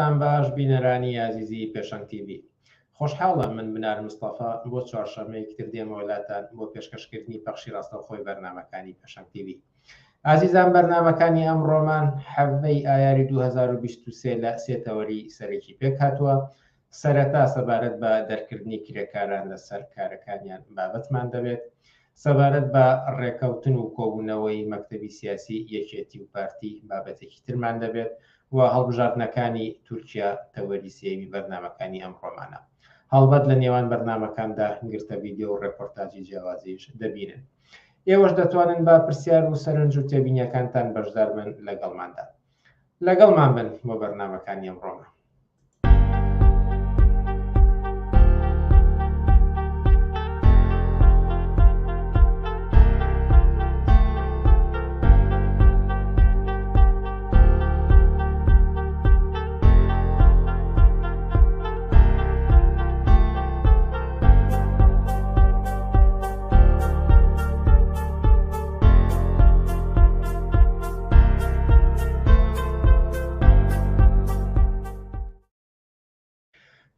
سەرتان باش بینەرانی یازیزی پێشەنگ تیڤ. خۆشحاڵم من بنار مستەفا بۆ چوارشەمەیەکی تر دێمە وڵاتان بۆ پێشکەشکردنی پەخشی ڕاستەوخۆی بەرنامەکانی پێشەنگ تیڤ. ئازیزان بەرنامەکانی ئەمڕۆمان حەڤەی ئایاری 2023 لە سێتەوەری سەرەکی پێک هاتووە. سەرەتا سەبارەت بە دەرکردنی کرێکاران لەسەر کارەکانیان بابەتمان دەبێت، سەبارەت بە ڕێکەوتن و کۆبوونەوەی مەکتەبی سیاسی یەکێتی و پارتی بابەتێکی ترمان دەبێت و هەڵبژاردنەکانی تورکیا تەوەری سێوی بەرنامەکانی ئەمڕۆمانە. هەڵبەت لە نێوان بەرنامەکاندا گرتە ڤیدیۆ و ڕێپۆرتاژی جیاوازیش دەبینن. ئێوەش دەتوانن با پرسیار و سەرنج و تێبینیەکانتان بەشدار بن لەگەڵماندا. لەگەڵمان بن بۆ بەرنامەکانی ئەمڕۆمە.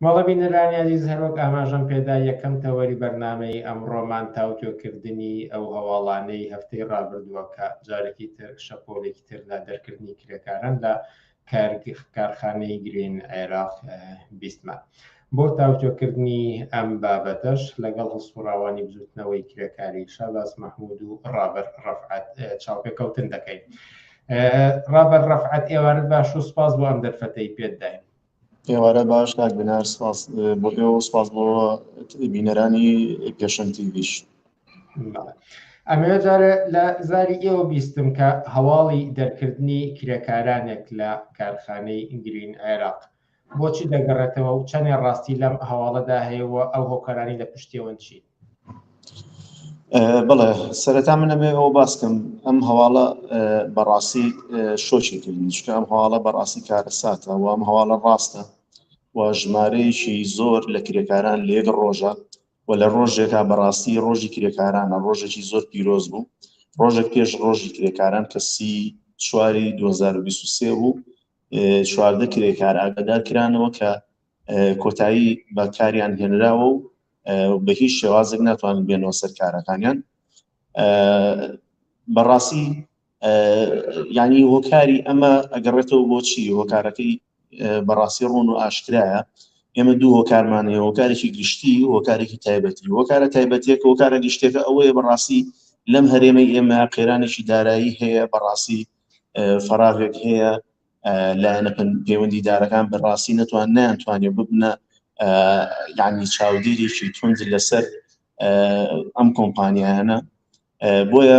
مەڵە بینەرانی عەزیز، هەروەک ئاماژەم پێدا یەکەم تەوەری بەرنامەی ئەمڕۆمان تاوتوێکردنی ئەو هەواڵانەی هەفتەی ڕابردووە کە جارێکی تر شەپۆلێکی تر لە دەرکردنی کرێکاران لە کارخانەی گرین عێراق بیستمان. بۆ تاوتوێکردنی ئەم بابەتەش لەگەڵ هەڵسوڕاوانی بزوتنەوەی کرێکاری شاباس مەحموود و ڕابەر ڕەفعەت چاوپێکەوتن دەکەین. ڕابەر ڕەفعەت ئێوارەت باش و سپاس بۆ ئەم دەرفەتەی پێداین. ئێوارە باش کاک بنار، سپاس بۆ ئێوە و سپاس بۆ بینەرانی پێشەنگ تیڤیش. ئەمێ جارە لە زاری ئێوە بیستم کە هەواڵی دەرکردنی کرێکارانێک لە کارخانەی گرین عێراق بۆچی دەگەڕێتەوە و چەندێ ڕاستی لەم هەواڵەدا هەیەوە ئەو هۆکارانی لە پشتیەوە چی؟ بەڵێ، سەرەتا من ئەمێ ئەوە باسکەم ئەم هەواڵە بەڕاستی شۆکی کردنی، چونکە ئەم هەواڵە بەڕاستی کارەساتە و ئەم هەواڵە ڕاستە و ژمارەیەکی زۆر لە کرێکاران لە یەک ڕۆژە و لە ڕۆژێکا بەڕاستی ڕۆژی کرێکارانە ڕۆژێکی زۆر پیرۆز بوو. ڕۆژێک پێش ڕۆژی کرێکاران کە 4 2023 بوو، 14 کرێکار ئاگادار کرانەوە کە کۆتایی بەکاریان هێنراوە و بە هیچ شێوازێک ناتوانن بێنەوە سەر کارەکانیان. بەڕاستی یعنی هۆکاری ئەمە ئەگەڕێتەوە بۆچی هۆکارەکەی بەڕاستی ڕوون و ئاشکرایە. ئێمە دوو هۆکارمان هەیە، هۆکارێکی گشتی و هۆکارێکی تایبەتی. هۆکارە تایبەتیەکە هۆکارە گشتێکە ئەوەیە بەڕاستی لەم هەرێمەی ئێمە قێرانێکی دارایی هەیە، بەڕاستی فەراغێک هەیە لایەنە پەیوەندیدارەکان بەڕاستی نەیانتوانێت ببنە یعنی چاودێرێکی تونند لەسەر ئەم کۆمپانیایانە. بۆیە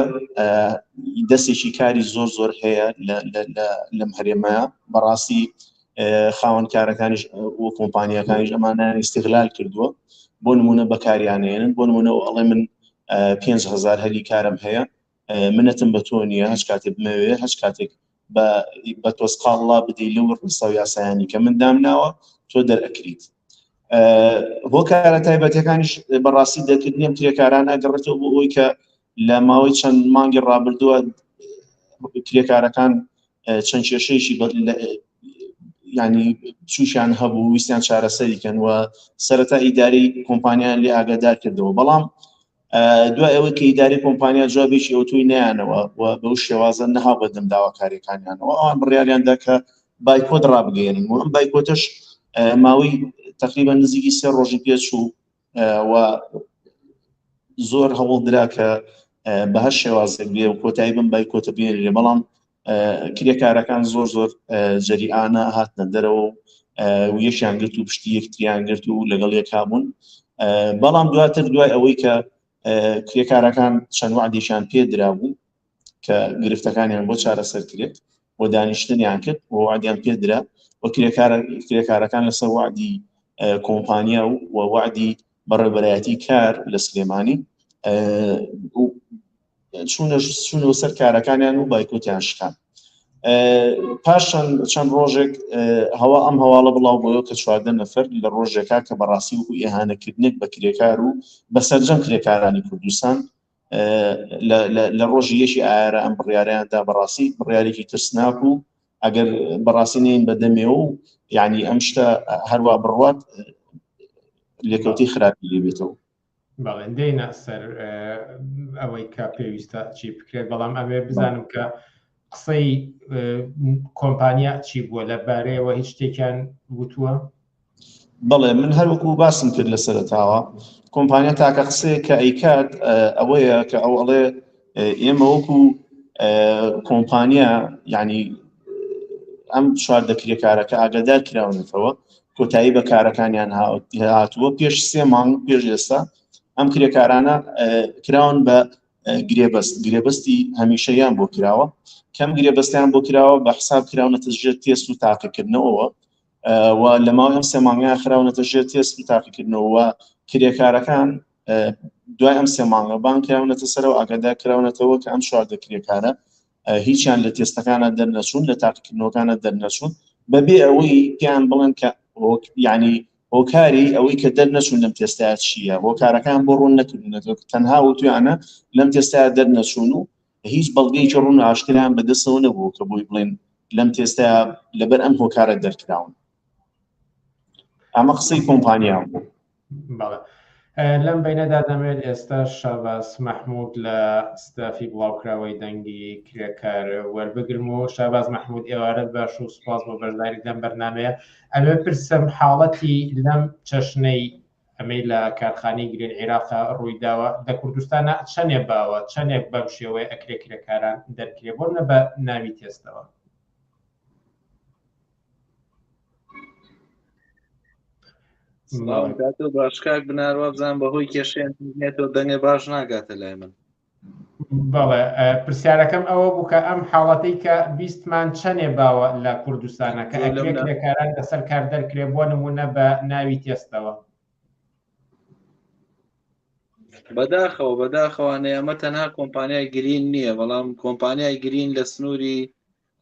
دەستێکی کاری زۆر زۆر هەیە لەم هەرێمەیە. بەڕاستی خاوەنکارەکانیش و کۆمپانیەکانیش ئەمانیان ئیستیغلال کردووە، بۆ نمونە بەکاریانێنن، بۆ نمونە ئەڵێ من 5,000 هەلی کارم هەیە، منەتم بە تۆ نییە، هەچ کاتێک بمەوێ هەچ کاتێک بە تۆسقاڵڵا بدەی لەو ڕستە و یاسایانی کە من دامناوە تۆ دەرئەکریت. هۆکارە تایبەتیەکانیش بەڕاستی دەرکردنی ئەم کرێکارانە ئەگەڕێتەوە بۆ ئەوەی کە لە ماوەی چەند مانگی ڕابردووە کرێکارەکان چەند کێشەیەکی ینی چوشیان هەبوو، ویستیان چارەسەریکەن و سەرەتا ئیدارەی کۆمپانیان لێ ئاگادار کردەوە. بەڵام دوای ئەوەی کە ئیدارەی کۆمپانیا جوابێکی ئۆتۆی نیانەوە و بەو شێوازە نەهاو بەدەم داواکاریەکانیانەوە، ئەوان بڕیاریاندا کە بایکۆت ڕابگەێنن و ئەم بایکۆتش ماوەی تقریبا نزیکی 3 ڕۆژی پێچوو و زۆر هەوڵ درا کە بە هەر شێوازێک بێ و کۆتایی بم بایکۆتە بێنێ. بەڵام کرێکارەکان زۆر زۆر جەریئانە هاتنە دەرەوە و یەکیان گرت و پشتی یەکتریان گرت و لەگەڵ یەکابوون. بەڵام دواتر دوای ئەوەی کە کرێکارەکان چەند وعدێکیان پێدرا بوو کە گرفتەکانیان بۆ چارەسەر کرێت بۆ دانیشتنیان کرد و وعدیان پێدرا و کرێکارەکان لەسەر وعدی کۆمپانیا و وعدی بەڕێوەبەرایەتی کار لە سلێمانی چوونەوە سەر کارەکانیان و بایکۆتیان شکان. پاشان چەند ڕۆژێک ئەم هەواڵە بڵاو بۆیەوە کە 14 نەفەر لە ڕۆژێکا کە بەڕاستی وەکو ئێهانەکردنێک بە کرێکار و بەسەرجەم کرێکارانی کوردستان لە ڕۆژی یەکی ئایارە ئەم بڕیارەیاندا بەڕاستی بڕیارێکی ترسناک و ئەگەر بەڕاستی نین بەدەمێ و یعنی ئەم شتە هەروە بڕوات لێکەوتی خراپی لێ بێتەوە. بەڵێن دێنە سەر ئەوەی کە پێویستە چی بکرێت، بەڵام ئەوێ بزانم کە قسەی کۆمپانیا چی بووە لەبارەیەوە هیچ شتێکیان وتووە؟ بەڵێ من هەروەکو باسم کرد لە سەرەتاوە کۆمپانیا تاکە قسەیە کە ئەیکات ئەوەیە کە ئەوڵێ ئێمە وەکو کۆمپانیا یعنی ئەم چواردە کرێکارەکە ئاگادار کراونەتەوە کۆتایی بە کارەکانیان هاتووە پێش 3 مانگ پێش ئێستا ئەم کرێکارانە کراون بە گرێبەستی هەمیشەیان بۆ کراوە کەم گرێبەستیان بۆ کراوە بە حساب کراونەتە ژێر تێست و تاقیکردنەوەەوە و لە ماوەی ئەم 3 مانگیان خراونەتە ژێر تێست و تاقیکردنەوە کرێکارەکان دوای ئەم 3 مانگە بان کراونەتە سەرەوە ئاگادار کراونەتەوە کە ئەم چواردە کرێکارە هیچیان لە تێستەکانە دەرنەچوون لە تاقیکردنەوەکانە دەرنەچوون بەبێ ئەوەی پێیان بڵێن کە یعنی هۆکاری ئەوەی کە دەرنەچوون لەم تێستایە چییە هۆکارەکان بۆ ڕوون نەکردونەوە تەنها وتویانە لەم تێستایە دەرنەچوون و هیچ بەڵگەیەکی ڕوون ئاشکرایان بەدەستەوە نەبوو کە بۆی بڵێن لەم تێستایە لەبەر ئەم هۆکارە دەرکراون. ئەمە قسەی کۆمپانیان بوو. لەم بینەدا دەمێت ئێستا شاباس مەحموود لە ستافی بڵاوکراوەی دەنگی کرێکار وەربگرم و شاباز مەحموود ئێوارەت باش و سوپاس بۆ بەشداری لەم بەرنامەیە. ئەمێ پرسم حاڵەتی لەم چەشنەی ئەمەی لە کارخانەی گرین عێراقا ڕوویداوە لە کوردستانە چەندێ باوە چەندێک بەم شێوەیە ئەکرێ کرێکاران دەرکرێ بۆ نە بە ناوی تێستەوە؟ باشکاک بناڕوا بزان بەهۆی کێشێن نێتەوە دەنگێ باش ناگاتە لای من. بەڵێ پرسیارەکەم ئەوە بوو کە ئەم حاڵەتەی کە بیستمان چەندێ باوە لە کوردستانە کە ئەکرێ کرێکاران لەسەر کار دەرکرێ بۆ نمونە بە ناوی تێستەوە؟ بەداخەوانەیە ئەمە تەنها کۆمپانیای گرین نییە بەڵام کۆمپانیای گرین لە سنووری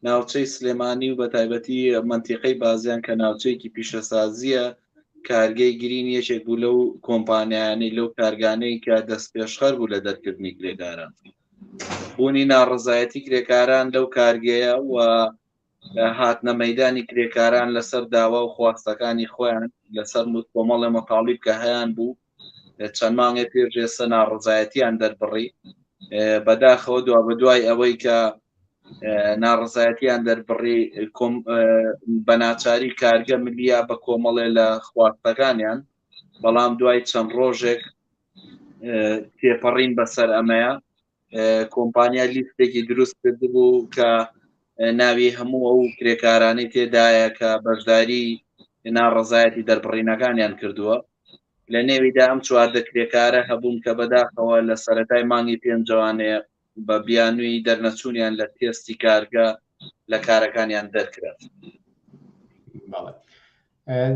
ناوچەی سلێمانی و بە تایبەتی منتیقەی بازیان کە ناوچەیەکی پیشەسازیە کارگەی گرین یەکێک بوو لەو کۆمپانیانەی لەو کارگانەی کە دەست پێشخەر بوو لە دەرکردنی کرێکاران بوونی ناڕزایەتی کرێکاران لەو کارگەیە و هاتنە مەیدانی کرێکاران لەسەر داوا و خواستەکانی خۆیان لەسەر کۆمەڵی مەطالیب کە هەیان بوو چەند مانگێ پێش ئێستا ناڕزایەتیان دەربڕی بەداخەوە دوا بەدوای ئەوەی کە ناڕزایەتیان دەربڕی بە ناچاری کارگە ملیە بە کۆمەڵێ لە خواستەکانیان بەڵام دوای چەند ڕۆژێک تێپەڕین بەسەر ئەمەیە کۆمپانیا لیستێکی دروست کردبوو کە ناوی هەموو ئەو کرێکارانەی تێدایە کە بەشداری ناڕزایەتی دەربڕینەکانیان کردووە لە نێویدا ئەم چواردە کرێکارە هەبوون کە بەداخەوە لە سەرەتای مانگی پێنجەوانەیە بە بیانووی دەرنەچوونیان لە تێستی کارگە لە کارەکانیان دەرکرێت.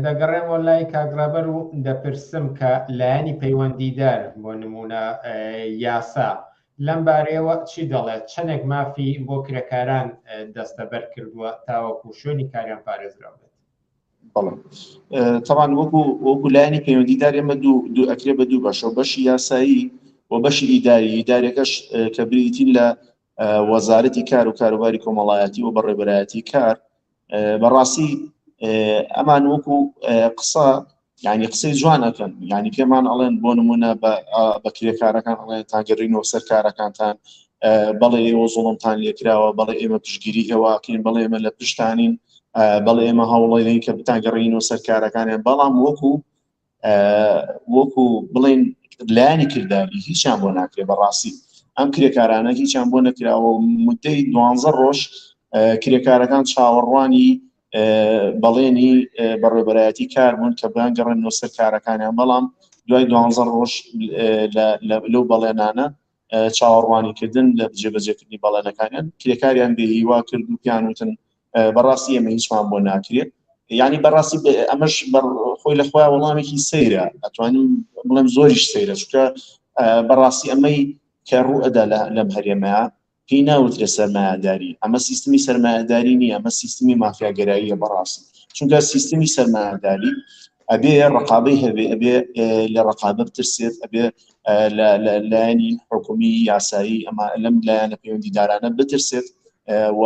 دەگەڕێمەوە لای کاگرابەر و دەپرسم کە لایەنی پەیوەندیدار بۆ نمونە یاسا لەم بارەیەوە چی دەڵێت چەندێک مافی بۆ کرێکاران دەستەبەر کردووە تاوەکو شوێنی کاریان پارێزراوە بێت؟ طبعا وەکو لایەنی پەیوەندیدار ئێمە دوو ئەکرێ بە دوو بەشەوە بەشی یاسایی و بەشی ئیداریەکەش کە بریتین لە وەزارەتی کار و کاروباری کۆمەڵایەتی و بەڕێبەرایەتی کار بەڕاستی ئەمان وەکو قسە یعنی قسەی جوانەکەن یعنی پێمان ئەڵێن بۆ نمونە بە کرێکارەکان ئەڵێن تاگەڕینەوە سەر کارەکانتان بەڵێ ئێوە زوڵمتان لێکراوە بەڵێ ئێمە پشتگیری ئێواکەین بەڵێ ئێمە لە پشتانین بەڵێ ئێمە هەوڵێنین کە بتانگەڕینەوە سەر کارەکانیان بەڵام وەکو بڵێن لایەنی کردداری هیچیان بۆ ناکرێت بەڕاستی ئەم کرێکارانە هیچیان بۆ نەکراوە مدەی 12 ڕۆژ کرێکارەکان چاوەڕوانی بەڵێنی بەڕێبەرایەتی کار بوون کە بانگەڕێنەوە سەر کارەکانیان بەڵام دوای 12 ڕۆژ لەو بەڵێنانە چاوەڕوانیکردن لە جێبەجێکردنی بەڵێنەکانیان کرێکاریان بێهیوا کرد و پیان وتن بەڕاستی ئێمە هیچمان بۆ ناکرێت یعنی بەڕاستی ئەمەش خۆی لە خۆیان وەڵامێکی سەیرە ئەتوانم بڵێم زۆریش سەیرە چونکە بەڕاستی ئەمەی کە ڕوو ئەدا لەم هەرێمەیە پێی ناوترێ سەرمایهداری ئەمە سیستمی سەرمایهداری نییە ئەمە سیستمی مافیاگەراییە بەڕاستی چونکە سیستمی سەرمایهداری ئەبێ ڕقابەی هەبێ ئەبێ لە ڕقابە بترسێت ئەبێ لە لایەنی حکومی یاسایی ئەمە لەم لایەنە پەیوەندیدارانە بترسێت و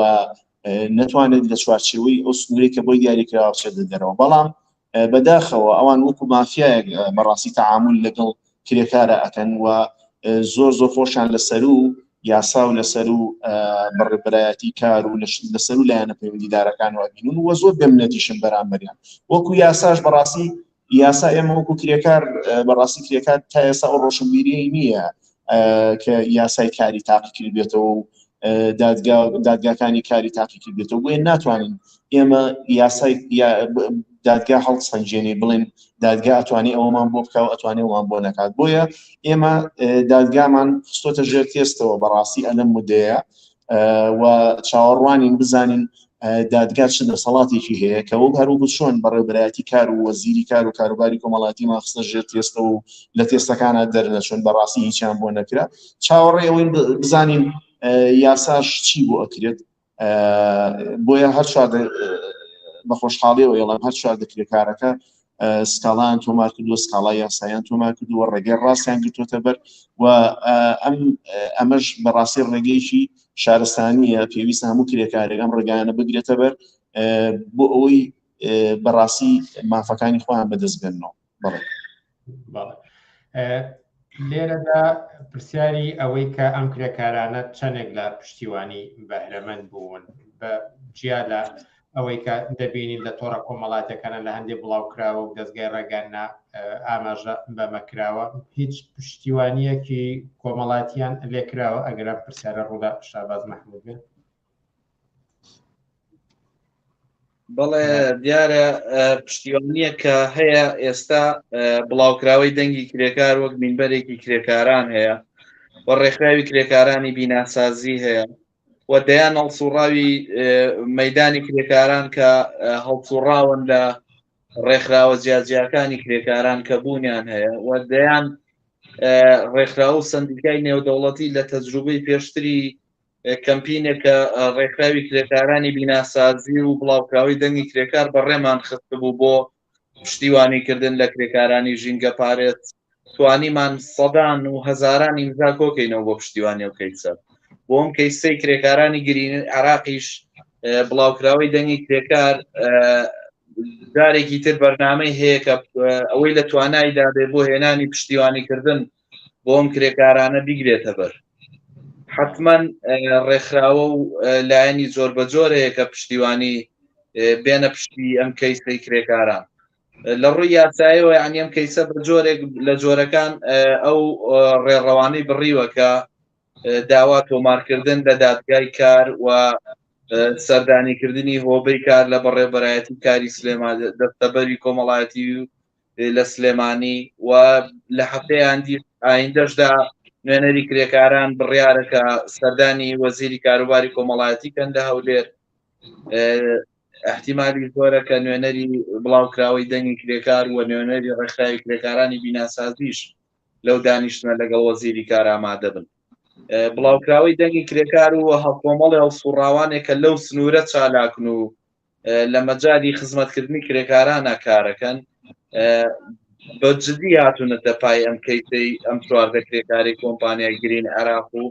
نتوانێت لە چوارچێوەی ئەو سنوورەی کە بۆی دیاریکراوە بچێتە دەرەوە. بەڵام بەداخەوە ئەوان وەکو مافیایەک بەڕاستی تەعامل لەگەڵ کرێکارە ئەکەن و زۆر خۆشیان لەسەر و یاسا و لەسەر و بەڕێبەرایەتی کار و لەسەر و لایەنە پەیوەندیدارەکانەوە بینون و زۆر بێمنەتیشن بەرامبەریان. وەکو یاساش بەڕاستی یاسا ئێمە وەکو کرێکار بەڕاستی کرێکار تا ئێستا ئەو ڕۆشنبیری نییە کە یاسای کاری تاقی کردبێتەوە و دادگاکانی کاری تاقی کردبێتەوە. بۆیە ناتوانین ئێمە یاسای دادگا هەڵسەنجێنێ بڵێن دادگا ئەتوانێت ئەوەمان بۆ بکە و ئەتوانێت ئەوان بۆ نەکات. بۆیە ئێمە دادگامان خستۆتە ژێر تێستەوە بەڕاستی ئەلەم مودەیە و چاوەڕوانین بزانین دادگا چ دەسەڵاتێکی هەیە کە وەک هەروەکو چۆن بەڕێوەبەرایەتی کار و وەزیری کار و کاروباری کۆمەڵایەتیمان خستە ژێر تێستەوە و لە تێستەکانە دەرنەچۆن بەڕاستی هیچیان بۆ نەکرا. چاوەڕێ ئەوەی بزانین یاساش چی بۆ ئەکرێت. بۆیە هەر بە خۆشحاڵیەوە ئێڵام هەر چوار دەکرێکارەکە سکاڵایان تۆمار کردووە، سکاڵای یاساییان تۆمار کردووە، ڕێگەی ڕاستیان گرتوۆتە بەر و ئەمەش بەڕاستی ڕێگەیەکی شارستانیە پێویستە هەموو کرێکارێک ئەم ڕێگایانە بگرێتە بەر بۆ ئەوەی بەڕاستی مافەکانی خۆیان بەدەست بێنەوە. لێرەدا پرسیاری ئەوەی کە ئەم کرێکارانە چەندێک لە پشتیوانی بەهرەمەند بوون بە جیا لە ئەوەی کە دەبینین لە تۆڕە کۆمەڵاتەکانە لە هەندێک بڵاوکراوە و دەستگای ڕێگانە ئاماژە بەمەکراوە هیچ پشتیوانیەکی کۆمەڵاتیان لێکراوە؟ ئەگەر پرسیارە ڕوودا شاباز مەحموود بێت. بەڵێ دیارە پشتیوانیە کە هەیە ئێستا بڵاوکراوەی دەنگی کرێکار وەک مینبەرێکی کرێکاران هەیە و ڕێکخراوی کرێکارانی بیناسازی هەیە و دەیان هەڵسوڕاوی مەیدانی کرێکاران کە هەڵسوڕاون لە ڕێکخراوە جیاجیاکانی کرێکاران کە بوونیان هەیە و دەیان ڕێکخراوە و سندیکای نێودەوڵەتی لە تەجروبەی پێشتری کەمپینێکە ڕێکخراوی کرێکارانی بیناسازی و بڵاوکراوی دەنگی کرێکار بەڕێمان خستبوو بۆ پشتیوانیکردن لە کرێکارانی ژینگە پارێت توانیمان سەدان و هەزاران ئیمزا کۆکەینەوە بۆ پشتیوانی ئەو کەیسە. بۆ ئەم کەیسەی کرێکارانی گرین عێراقیش بڵاوکراوی دەنگی کرێکار دارێکی تر بەرنامەی هەیە کە ئەوەی لە توانایدا بێ بۆ هێنانی پشتیوانیکردن بۆ ئەم کرێکارانە بیگرێتە بەر. حتمما ڕێکخراوە و لایەنی زۆر بە جۆر هەیە کە پشتیوانی بێنە پشتی ئەم کەیسەی کرێکاران. لە ڕووی یاساییەوە یعنی ئەم کەیسە بە جۆرێک لە جۆرەکان ئەو ڕێڕەوانەی بڕیوە کە داوا تۆمارکردن لە دادگای کار و سەردانیکردنی هۆبەی کار لە بەڕێوەبەرایەتی کاری سلێمان دەستەبەری کۆمەڵایەتی لە سلێمانی و لە هەفتەیان ئایندەشدا نوێنەری کرێکاران بڕیارەکە سەردانی وەزیری کاروباری کۆمەڵایەتی کەن لە هەولێر. احتیمالی زۆرە کە نوێنەری بڵاوکراوەی دەنگی کرێکار و نوێنەری ڕێکخراوی کرێکارانی بیناسازیش لەو دانیشتنە لەگەڵ وەزیری کار ئامادە بن. بڵاوکراوەی دەنگی کرێکار و هەڵکۆمەڵی هەڵسوڕاوانێکە لەو سنوورە چالاکن و لە مەجای خزمەتکردنی کرێکارانە کارەکەن بە جدی هاتوونەتە پای ئەم کەیسەی ئەم چواردە کرێکاری کۆمپانیای گرین عێراق و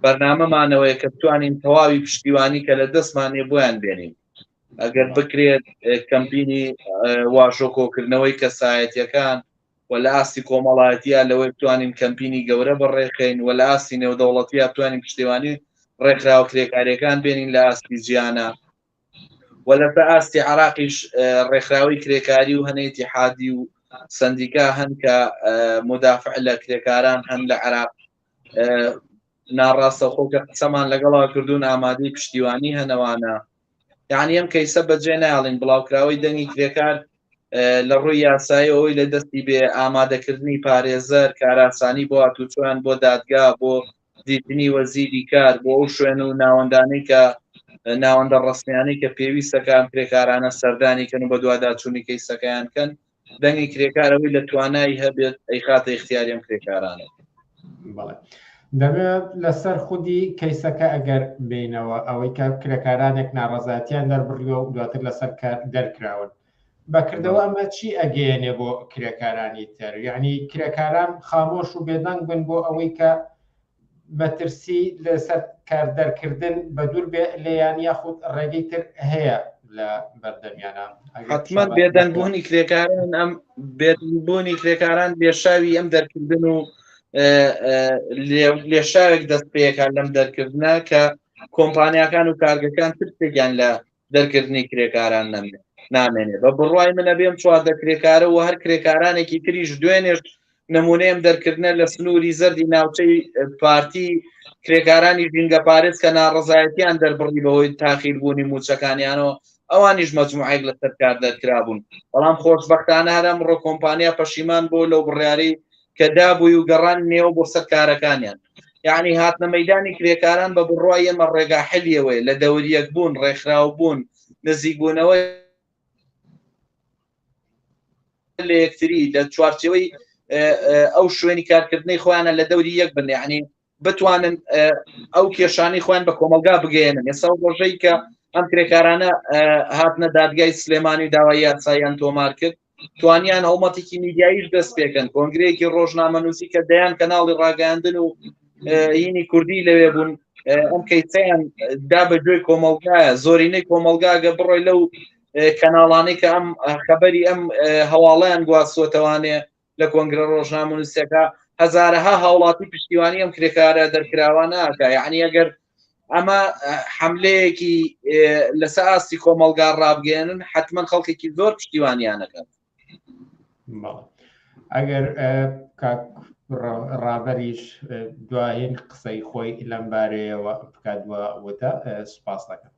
بەرنامەمانەوەیە کە بتوانین تەواوی پشتیوانی کە لە دەستمانێ بۆیان بێنین. ئەگەر بکرێت کەمپینی واژۆکۆکردنەوەی کەسایەتیەکان و لە ئاستی کۆمەڵایەتیە لەوەی بتوانین کەمپینی گەورە بەڕێخین و لە ئاستی نێودەوڵەتیە بتوانین پشتیوانی ڕێکخراوە کرێکاریەکان بێنین لە ئاستی جیانە و لە ئاستی عێراقیش ڕێکخراوی کرێکاری و هەنێ ئیتیحادی و سندیکا هەن کە مدافع لە کرێکاران هەن لە عێراق ناڕاستە خۆکە قسەمان لەگەڵا کردوون ئامادەی پشتیوانی هەنەوانە. یعنی ئەم کەیسە بەجێ ناڵین بڵاوکراوەی دەنگی کرێکار لە ڕووی یاسایی ئەوەی لە دەستی بێ ئامادەکردنی پارێزەر کاراسانی بۆ هاتوچۆیان بۆ دادگا بۆ دیتنی وەزیری کار بۆ ئەو شوێن و ناوەندانەی کە ناوەندە ڕستمیانەی کە پێویستەکان کرێکارانە سەردانیکەن و بە دوواداچوونی کەیسەکەیان کەن. دەنگی کرێکارەوەی لە توانایی هەبێت ئەی خاتە اختیاری ئەم کرێکارانە. دەبێت لەسەر خودی کەیسەکە ئەگەر بینەوە ئەوەی کە کرێکارانێک ناڕەزایەتیان دەربڕیوە و دواتر لەسەر کار دەرکراون بەکردەوە ئەمە چی ئەگەیەنێ بۆ کرێکارانی تر؟ یعنی کرێکاران خامۆش و بێدەنگ بن بۆ ئەوەی کە مەترسی لەسەر کاردەرکردن بە دوور بێ لێیان یاخود ڕێگەی تر هەیە لە بەردەمیانە؟ حتمما بێدەنگبوونی کرێکاران ئەم بێدەنگبوونی کرێکاران لێشاوی ئەم دەرکردن و لێشاوێک دەست پێیەکان لەم دەرکردنە کە کۆمپانیاکان و کارگەکان ترتێکیان لە دەرکردنی کرێکاران نامێنێ. بە بڕوای منە بێم چواردە کرێکارە و هەر کرێکارانێکی تریش دوێنێش نمونەیەم دەرکردنە لە سنووری زەردی ناوچەی پارتی کرێکارانی ژینگە پارێز کە ناڕەزایەتیان دەربڕی بەهۆی تاخیربوونی موچەکانیانەوە ئەوانیش مەجموعەیەک لەسەر کار دەرکرابوون. بەڵام خۆشبەختانە هەر ئەمڕۆ کۆمپانیا پەشیمان بۆ لەو بڕیارەی کە دابووی و گەڕان نێوە بۆ سەر کارەکانیان. یعنی هاتنە مەیدانی کرێکاران بە بڕوای ئێمە ڕێگا حەلیەوەی لە دەوریەک بوون، ڕێکخراو بوون، نزیکبوونەوەی لە یەکتری لە چوارچێوەی ئەو شوێنی کارکردنەی خۆیانە لە دەوری یەک بن، یعنی بتوانن ئەو کێشانی خۆیان بە کۆمەلگا بگەێنن. ئێستا ڕۆژەی کە ئەم کرێکارانە هاتنە دادگای سلێمانی و داوای یاساییان تۆمار کرد، توانیان هەوڵمەتێکی میدیاییش دەست پێکەن. کۆنگرەیەکی ڕۆژنامەنووسی کە دەیان کەناڵی ڕاگەاندن و هینی کوردی لەوێ بوون، ئەم کەیسەیان دا بەگوێی کۆمەلگایە. زۆرینەی کۆمەلگاگە بڕۆی لەو کەناڵانەی کە ئەم خەبەری ئەم هەواڵەیان گواستووەتەوانێ لە کۆنگرە ڕۆژنامەنووسیەکە هەزارەها هاوڵاتی پشتیوانی ئەم کرێکارە دەرکراوە ناکە. یعنی ئەگەر ئەمە حملەیەکی لەسەر ئاستی کۆمەلگا ڕابگەێنن حتمما خەڵکێکی زۆر پشتیوانیانەکەن. ئەگەر ڕابەریش دوایین قسەی خۆی لەم بارەیەوە بکاتوە وتە سوپاس دەکەم.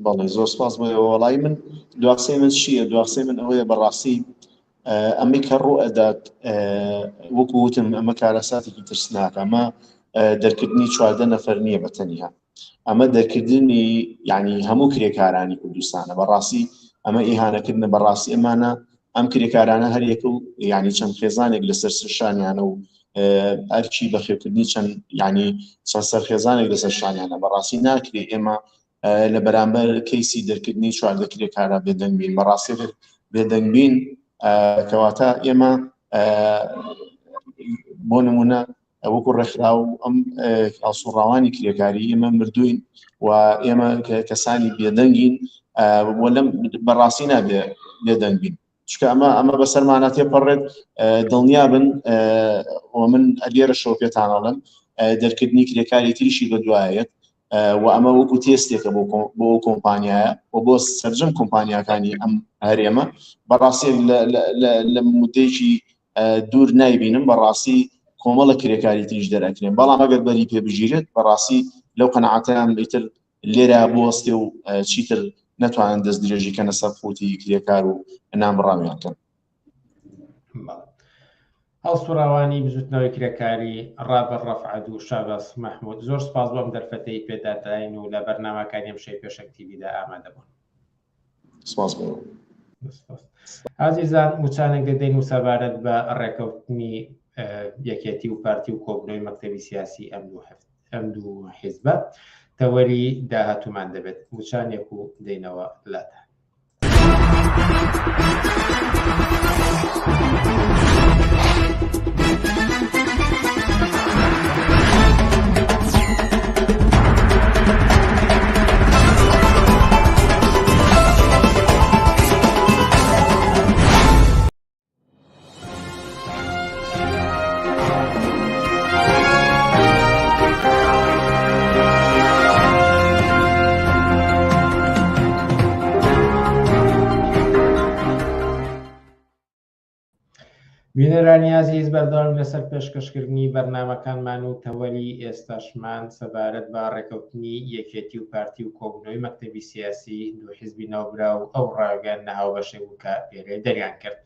بەڵێ زۆر سپاس بۆ وەڵای من. دواقسەی من چییە؟ دواقسەی من ئەوەیە بەڕاستی ئەمەی کە ڕوو ئەدات وەکو وتم ئەمە کارەساتێکی ترسناکە. ئەمە دەرکردنی 14 نەفەر نییە بەتەنیا، ئەمە دەرکردنی یعنی هەموو کرێکارانی کوردستانە. بەڕاستی ئەمە ئیهانەکردنە بەڕاستی ئەمانە ئەم کرێکارانە هەریەک و یعنی چەند خێزانێک لەسەر سەرشانیانە و ئەرچی بەخێوکردنی چەند یعنی چەند سەرخێزانێک لەسەر شانیانە. بەڕاستی ناکرێت ئێمە لە بەرامبەر کەیسی دەرکردنی 14 کرێکارە بێدەنگبین. بەڕاستی بێدەنگبین کەواتە ئێمە بۆ نمونە وەکو ڕێکخراو ئەم ئاسوڕاوانی کرێکاری ئێمە مردوین و ئێمە کەسانی بێدەنگین بۆ لەم بەڕاستی نابێ بێدەنگبین، چکە ئەمە بەسەرمانە تێپەڕێت. دڵنیا بن و من ئەلێرە شەو پێتانەڵم دەرکردنی کرێکاری تریشی بەدوایەت و ئەمە وەکو تێستێکە بۆ کۆمپانیایە و بۆ سەرجەم کۆمپانیاکانی ئەم هەرێمە. بەڕاستی لە مودەیەکی دوور نایبینم بەڕاستی کۆمەڵە کرێکاری تریش دەرەکرێن. بەڵام ئەگەر بەری پێبژیرێت بەڕاستی لەو قەنەعەتیان ئیتر لێرە بوەستێ و چیتر نەتوانن دەست درێژیکەنە سەر فوتی کرێکار و نامڕاویانکەن. هەڵسوڕاوانی بزوتنەوەی کرێکاری ڕابەر ڕەفعەت و شاباس مەحموود، زۆر سپاس بۆم دەرفەتەی پێداداین و لە بەرنامەکانی ئەم شەی پێشەک تیڤیدا ئامادە بوون. سپاس بۆ. عزیزان، موچانێک دەدەین و سەبارەت بە ڕێکەوتنی یەکێتی و پارتی و کۆبنەوەی مەکتەبی سیاسی ئەم دوو حیزبە تەوەری داهاتومان دەبێت. موچانێک و دەینەوە لاتە. بینەرانی عزیز، بەردەوام لەسەر پێشکەشکردنی بەرنامەکانمان و تەوەری ئێستاشمان سەبارەت بە ڕێکەوتنی یەکێتی و پارتی و کۆبنەوەی مەکتەبی سیاسی دوو حیزبی ناوبرا و ئەو ڕاگەیان نەهاوبەشێک بوو کە پێرێ دەریان کرد.